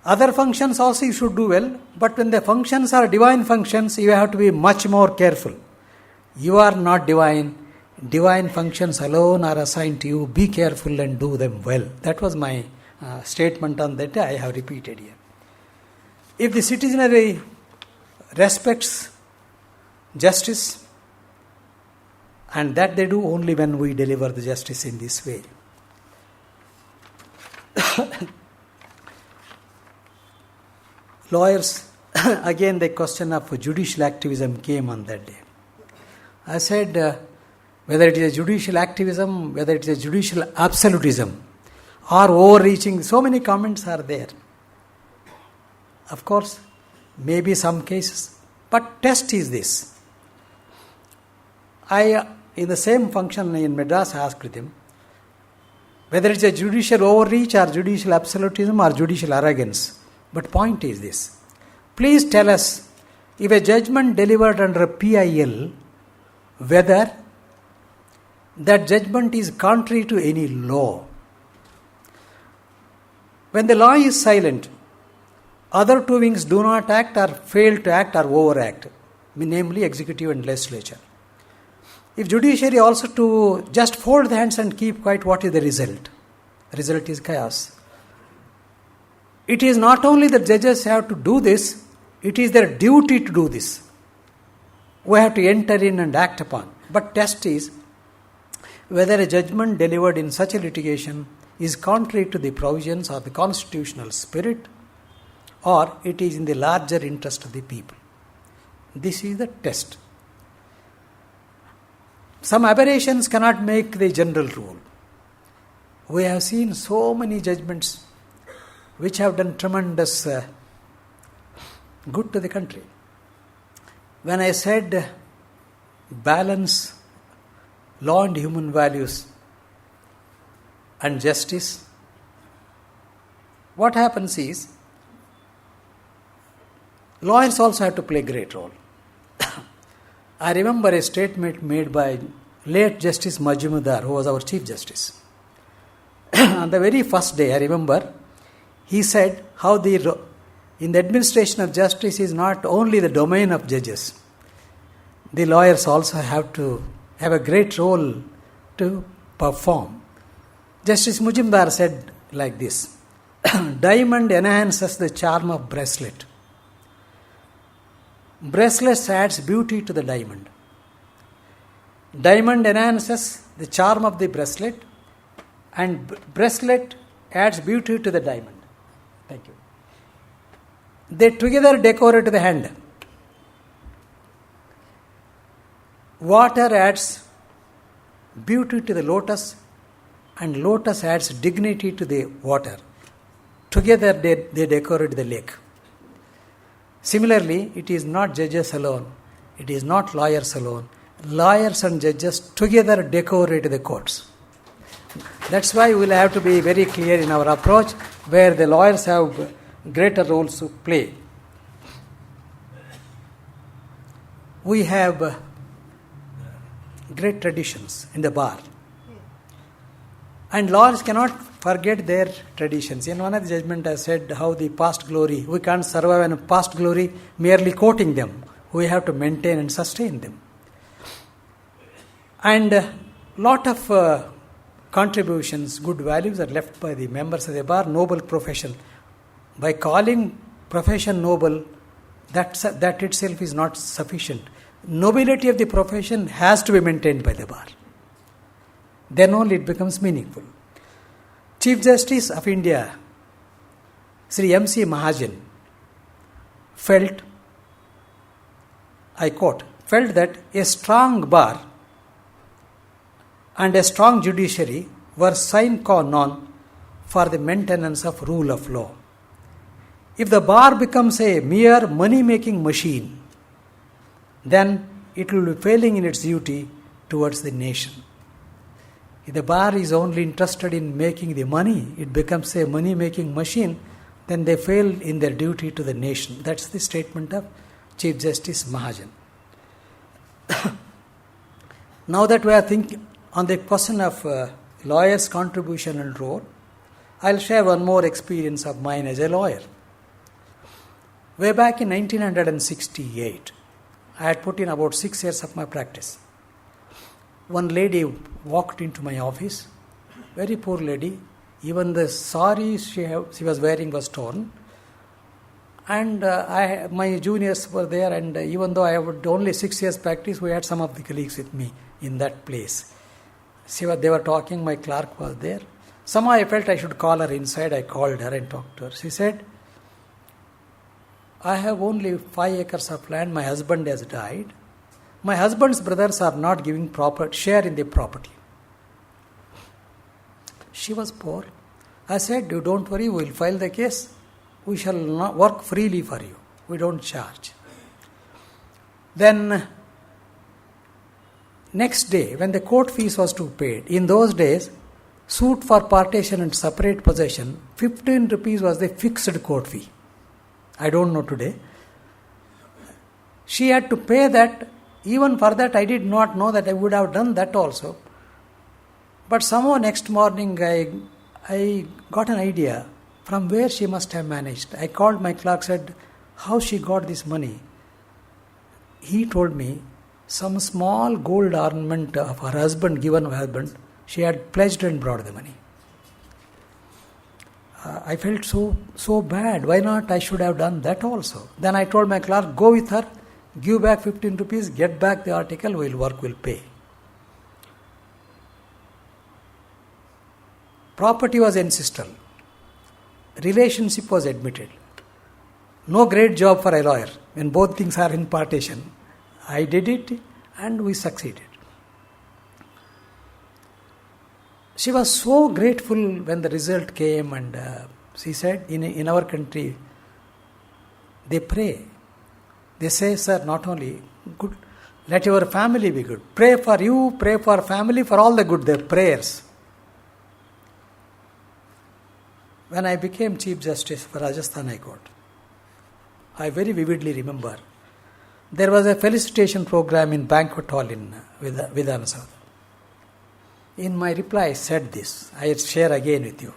Other functions also you should do well, but when the functions are divine functions, you have to be much more careful. You are not divine. Divine functions alone are assigned to you. Be careful and do them well. That was my statement on that. I have repeated here. If the citizenry respects justice, and that they do only when we deliver the justice in this way. Lawyers, again the question of judicial activism came on that day. I said, whether it is a judicial activism, whether it is a judicial absolutism, or overreaching, so many comments are there. Of course, maybe some cases, but test is this. In the same function in Madras, I asked him, whether it's a judicial overreach or judicial absolutism or judicial arrogance. But point is this. Please tell us, if a judgment delivered under PIL, whether that judgment is contrary to any law. When the law is silent, other two wings do not act or fail to act or overact, namely executive and legislature. If judiciary also to just fold the hands and keep quiet, what is the result? The result is chaos. It is not only the judges have to do this, it is their duty to do this. We have to enter in and act upon. But test is whether a judgment delivered in such a litigation is contrary to the provisions of the constitutional spirit, or it is in the larger interest of the people. This is the test. Some aberrations cannot make the general rule. We have seen so many judgments which have done tremendous good to the country. When I said balance law and human values and justice, what happens is lawyers also have to play a great role. I remember a statement made by late Justice Majumdar, who was our Chief Justice. On the very first day, I remember, he said how in the administration of justice is not only the domain of judges. The lawyers also have to have a great role to perform. Justice Majumdar said like this, diamond enhances the charm of bracelet. Bracelet adds beauty to the diamond. Diamond enhances the charm of the bracelet, and bracelet adds beauty to the diamond. Thank you. They together decorate the hand. Water adds beauty to the lotus, and lotus adds dignity to the water. Together they decorate the lake. Similarly, it is not judges alone, it is not lawyers alone. Lawyers and judges together decorate the courts. That's why we will have to be very clear in our approach, where the lawyers have greater roles to play. We have great traditions in the bar. And lawyers cannot forget their traditions. In one of the judgments I said how the past glory, we can't survive on past glory merely quoting them. We have to maintain and sustain them. And a lot of contributions, good values are left by the members of the bar, noble profession. By calling profession noble, that itself is not sufficient. Nobility of the profession has to be maintained by the bar. Then only it becomes meaningful. Chief Justice of India, Sri M.C. Mahajan, felt, I quote, felt that a strong bar and a strong judiciary were sine qua non for the maintenance of rule of law. If the bar becomes a mere money-making machine, then it will be failing in its duty towards the nation. If the bar is only interested in making the money, it becomes a money-making machine, then they fail in their duty to the nation. That's the statement of Chief Justice Mahajan. Now that we are thinking on the question of lawyers' contribution and role, I'll share one more experience of mine as a lawyer. Way back in 1968, I had put in about 6 years of my practice. One lady walked into my office, very poor lady. Even the sari she was wearing was torn. And my juniors were there, and even though I had only 6 years practice, we had some of the colleagues with me in that place. They were talking, my clerk was there. Somehow I felt I should call her inside. I called her and talked to her. She said, I have only 5 acres of land, my husband has died. My husband's brothers are not giving proper share in the property. She was poor. I said, you don't worry, we will file the case. We shall not work freely for you. We don't charge. Then, next day, when the court fees was to be paid, in those days, suit for partition and separate possession, 15 rupees was the fixed court fee. I don't know today. She had to pay that. Even for that, I did not know that I would have done that also. But somehow next morning, I got an idea from where she must have managed. I called my clerk, said, how she got this money? He told me, some small gold ornament of her husband, given her husband, she had pledged and brought the money. I felt so bad. Why not? I should have done that also. Then I told my clerk, go with her, give back 15 rupees, get back the article, we'll pay. Property was ancestral. Relationship was admitted. No great job for a lawyer when both things are in partition. I did it and we succeeded. She was so grateful when the result came, and she said, in our country, they pray. They say, sir, not only good, let your family be good. Pray for you, pray for family, for all the good, their prayers. When I became Chief Justice for Rajasthan High Court, I very vividly remember There was a felicitation program in banquet hall in Vidhana Sabha. In my reply, I said this. I share again with you.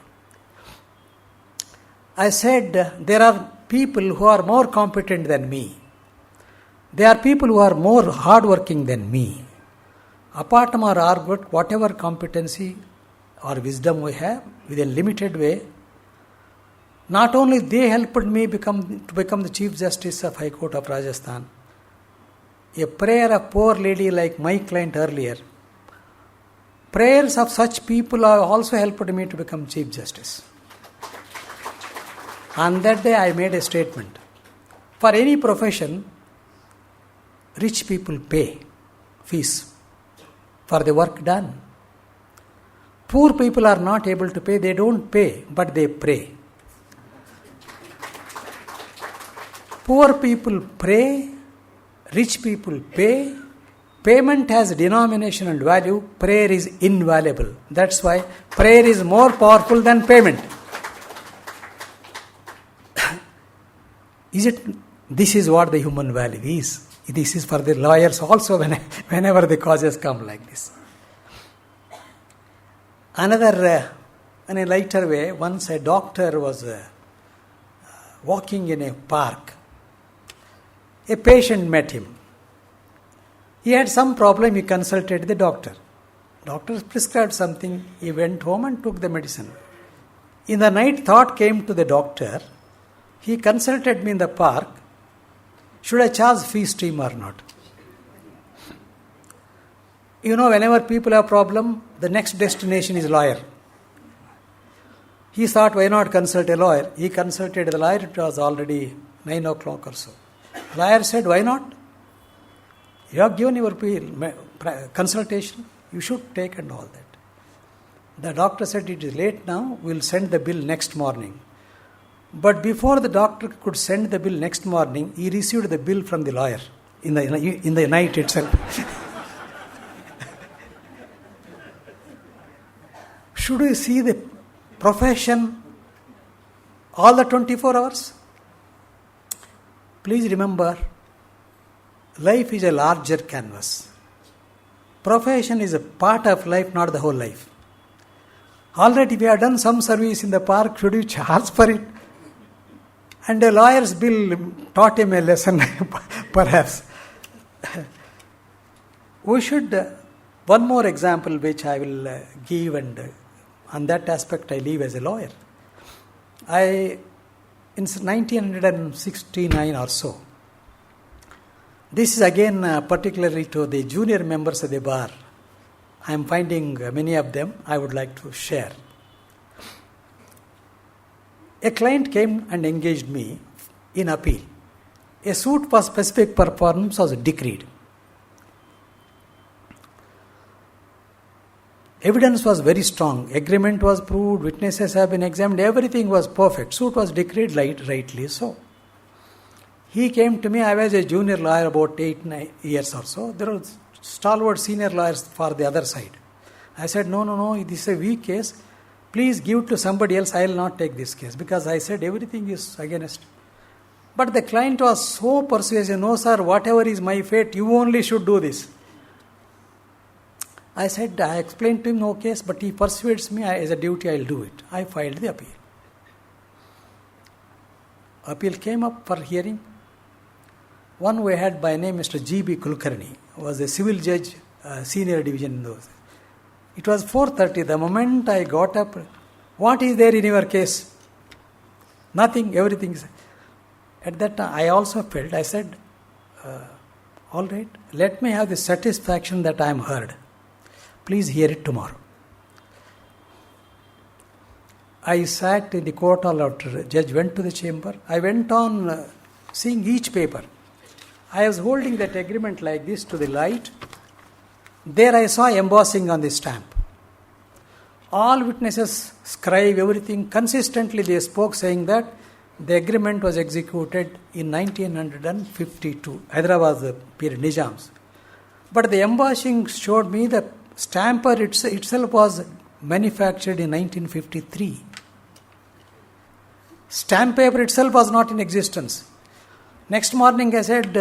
I said, there are people who are more competent than me. There are people who are more hardworking than me. Apart from our hard work, whatever competency or wisdom we have, with a limited way, not only they helped me to become the Chief Justice of High Court of Rajasthan, a prayer of poor lady like my client earlier, prayers of such people have also helped me to become Chief Justice. On that day I made a statement. For any profession, rich people pay fees for the work done. Poor people are not able to pay, they don't pay, but they pray. Poor people pray, rich people pay. Payment has denomination and value, prayer is invaluable. That's why prayer is more powerful than payment. This is what the human value is. This is for the lawyers also whenever the causes come like this. Another, in a lighter way, once a doctor was walking in a park. A patient met him. He had some problem, he consulted the doctor. Doctor prescribed something, he went home and took the medicine. In the night, thought came to the doctor, he consulted me in the park, should I charge fees to him or not? Whenever people have problem, the next destination is lawyer. He thought, why not consult a lawyer? He consulted the lawyer, it was already 9 o'clock or so. Lawyer said, why not? You have given your consultation, you should take and all that. The doctor said, it is late now, we will send the bill next morning. But before the doctor could send the bill next morning, he received the bill from the lawyer in the night itself. Should we see the profession all the 24 hours? Please remember, life is a larger canvas. Profession is a part of life, not the whole life. Already we have done some service in the park, should we charge for it? And a lawyer's bill taught him a lesson, perhaps. We should, one more example which I will give, and on that aspect I live as a lawyer. In 1969 or so, this is again particularly to the junior members of the bar. I am finding many of them I would like to share. A client came and engaged me in appeal. A suit for specific performance was decreed. Evidence was very strong. Agreement was proved, witnesses have been examined, everything was perfect. Suit was decreed rightly so. He came to me, I was a junior lawyer about 8-9 years or so. There were stalwart senior lawyers for the other side. I said, no, this is a weak case. Please give to somebody else, I will not take this case. Because I said everything is against. But the client was so persuasive, no sir, whatever is my fate, you only should do this. I said, I explained to him no case, but he persuades me as a duty I will do it. I filed the appeal. Appeal came up for hearing. One we had by name Mr. G.B. Kulkarni, was a civil judge, senior division in those. It was 4:30. The moment I got up, what is there in your case? Nothing, everything is. At that time, I also felt, I said, all right, let me have the satisfaction that I am heard. Please hear it tomorrow. I sat in the court hall after the judge went to the chamber. I went on seeing each paper. I was holding that agreement like this to the light. There I saw embossing on the stamp. All witnesses, scribe, everything, consistently they spoke saying that the agreement was executed in 1952. Hyderabad period, Nizams. But the embossing showed me the stamper itself was manufactured in 1953. Stamp paper itself was not in existence. Next morning I said,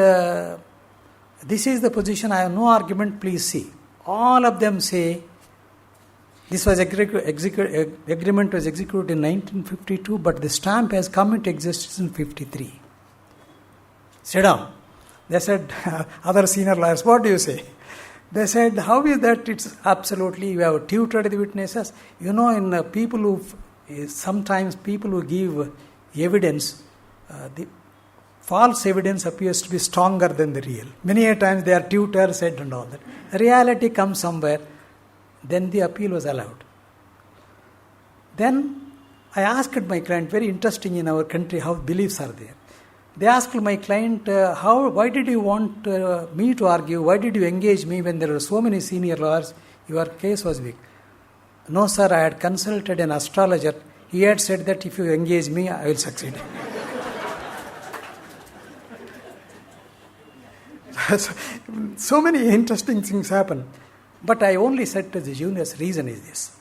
This is the position, I have no argument, please see. All of them say, this was agreement was executed in 1952, but the stamp has come into existence in 53. Sit down. They said, other senior lawyers, what do you say? They said, how is that? It's absolutely, you have tutored the witnesses. You know, in people who, sometimes people who give evidence, the false evidence appears to be stronger than the real. Many a times they are tutored, said and all that. The reality comes somewhere. Then the appeal was allowed. Then I asked my client, very interesting in our country how beliefs are there. They asked my client, why did you want me to argue? Why did you engage me when there were so many senior lawyers? Your case was weak. No, sir, I had consulted an astrologer. He had said that if you engage me, I will succeed. So many interesting things happen. But I only said to the juniors, reason is this.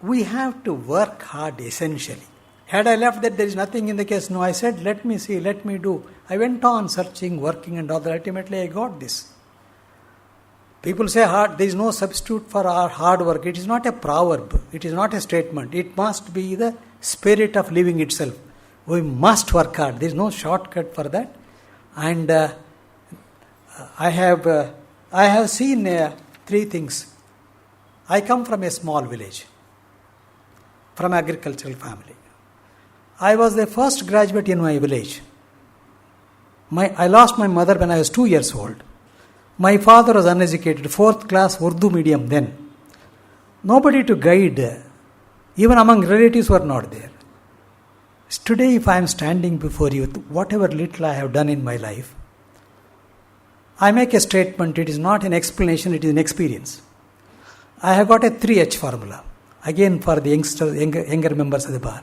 We have to work hard essentially. Had I left that there is nothing in the case, no, I said, let me see, let me do. I went on searching, working and all that. Ultimately, I got this. People say there is no substitute for our hard work. It is not a proverb. It is not a statement. It must be the spirit of living itself. We must work hard. There is no shortcut for that. And I have seen three things. I come from a small village, from agricultural family. I was the first graduate in my village. I lost my mother when I was 2 years old. My father was uneducated, 4th class Urdu medium then. Nobody to guide, even among relatives were not there. Today, if I am standing before you, whatever little I have done in my life, I make a statement, it is not an explanation, it is an experience. I have got a 3H formula, again for the younger members of the bar.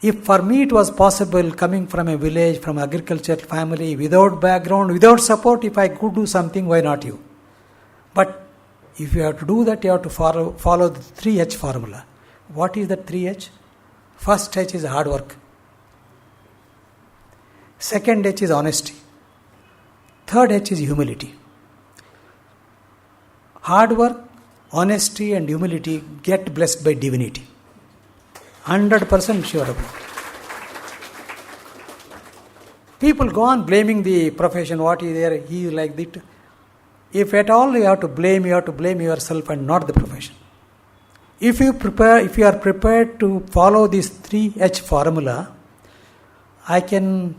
If for me it was possible, coming from a village, from agricultural family, without background, without support, if I could do something, why not you? But if you have to do that, you have to follow the 3H formula. What is the 3H? First H is hard work. Second H is honesty. Third H is humility. Hard work, honesty and humility get blessed by divinity. 100% sure about it. People go on blaming the profession, what is there, he is like that. If at all you have to blame yourself and not the profession. If you are prepared to follow this 3H formula, I can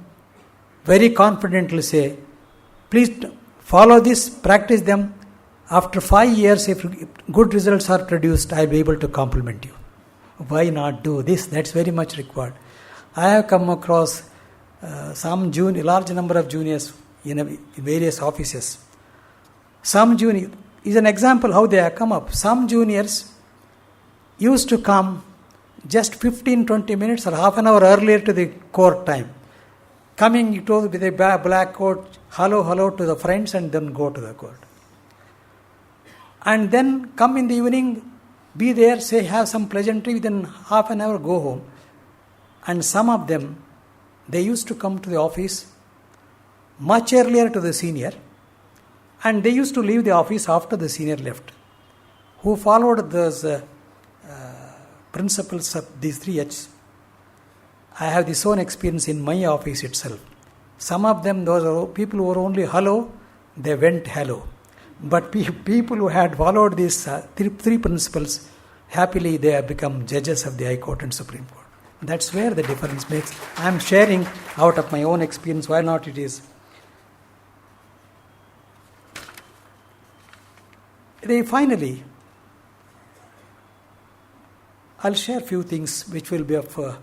very confidently say, please follow this, practice them. After 5 years, if good results are produced, I will be able to compliment you. Why not do this? That's very much required. I have come across large number of juniors in various offices. Some juniors, is an example how they have come up. Some juniors used to come just 15-20 minutes or half an hour earlier to the court time. Coming with a black coat, hello to the friends and then go to the court. And then come in the evening, be there, say, have some pleasantry, within half an hour, go home. And some of them, they used to come to the office much earlier to the senior, and they used to leave the office after the senior left. Who followed those principles of these 3Hs? I have this own experience in my office itself. Some of them, those are people who were only hello, they went hello. But people who had followed these three principles, happily they have become judges of the High Court and Supreme Court. That's where the difference makes. I am sharing out of my own experience, why not it is. Finally, I'll share few things which will be of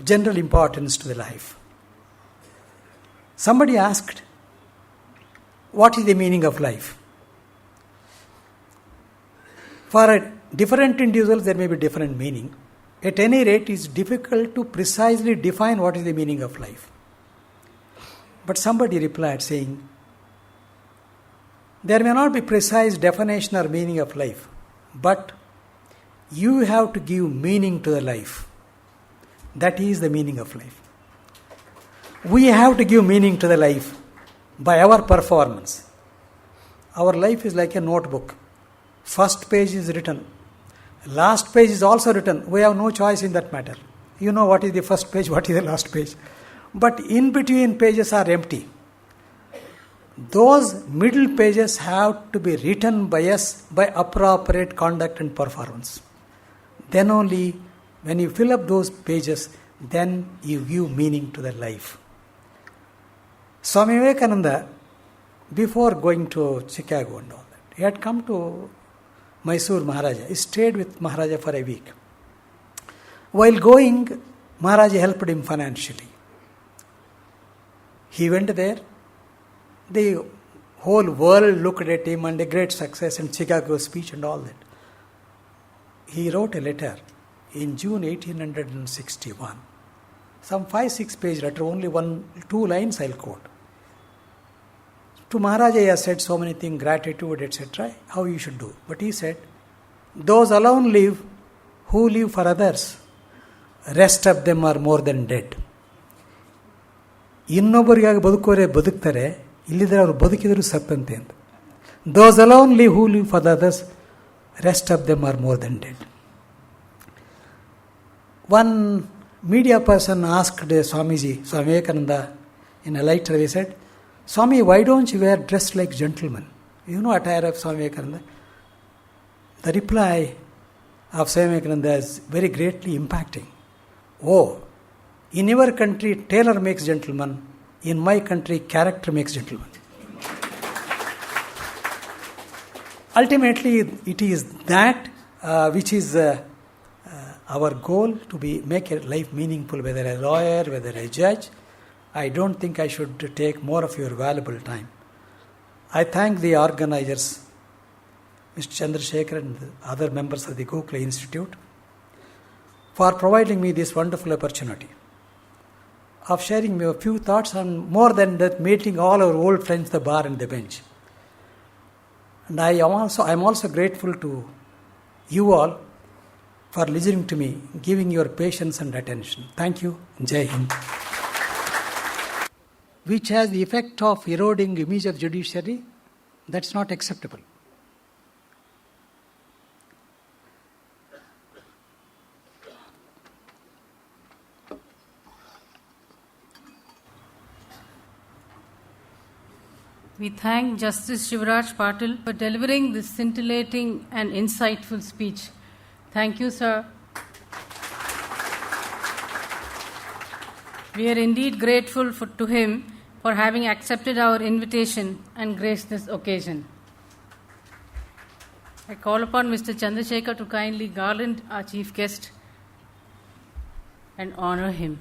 general importance to the life. Somebody asked, what is the meaning of life? For different individuals, there may be different meaning. At any rate, it is difficult to precisely define what is the meaning of life. But somebody replied saying, there may not be precise definition or meaning of life, but you have to give meaning to the life. That is the meaning of life. We have to give meaning to the life by our performance. Our life is like a notebook. First page is written. Last page is also written. We have no choice in that matter. You know what is the first page, what is the last page. But in between pages are empty. Those middle pages have to be written by us by appropriate conduct and performance. Then only when you fill up those pages, then you give meaning to the life. Swami Vivekananda, before going to Chicago and all that, he had come to Mysore Maharaja. He stayed with Maharaja for a week. While going, Maharaja helped him financially. He went there. The whole world looked at him and a great success in Chicago speech and all that. He wrote a letter in June 1861. Some 5-6 page letter, only 1-2 lines I'll quote. To Maharaja he has said so many things, gratitude, etc., how you should do. But he said, those alone live who live for others. Rest of them are more than dead. ಇನ್ನೊಬ್ಬರಿಗಾಗಿ ಬದುಕೋರೆ ಬದುಕ್ತಾರೆ, ಇಲ್ಲಿದ್ರೆ ಅವರು ಬದುಕಿದ್ರು ಸತ್ತಂತೆ ಅಂತ. Those alone live who live for others. Rest of them are more than dead. One media person asked Swamiji, Swami Vivekananda, in a letter, he said, Swami, why don't you wear dress like gentlemen? You know attire of Swami Vivekananda? The reply of Swami Vivekananda is very greatly impacting. Oh, in your country, tailor makes gentleman. In my country, character makes gentleman. Ultimately, it is that which is our goal, to make a life meaningful, whether a lawyer, whether a judge. I don't think I should take more of your valuable time. I thank the organizers, Mr. Chandrasekhar and the other members of the Gokhale Institute, for providing me this wonderful opportunity of sharing a few thoughts on more than that, meeting all our old friends, the bar and the bench. And I am also grateful to you all for listening to me, giving your patience and attention. Thank you. Jai Hind. Which has the effect of eroding image of judiciary, that's not acceptable. We thank Justice Shivaraj Patil for delivering this scintillating and insightful speech. Thank you, sir. We are indeed grateful to him for having accepted our invitation and graced this occasion. I call upon Mr. Chandrasekhar to kindly garland our chief guest and honor him.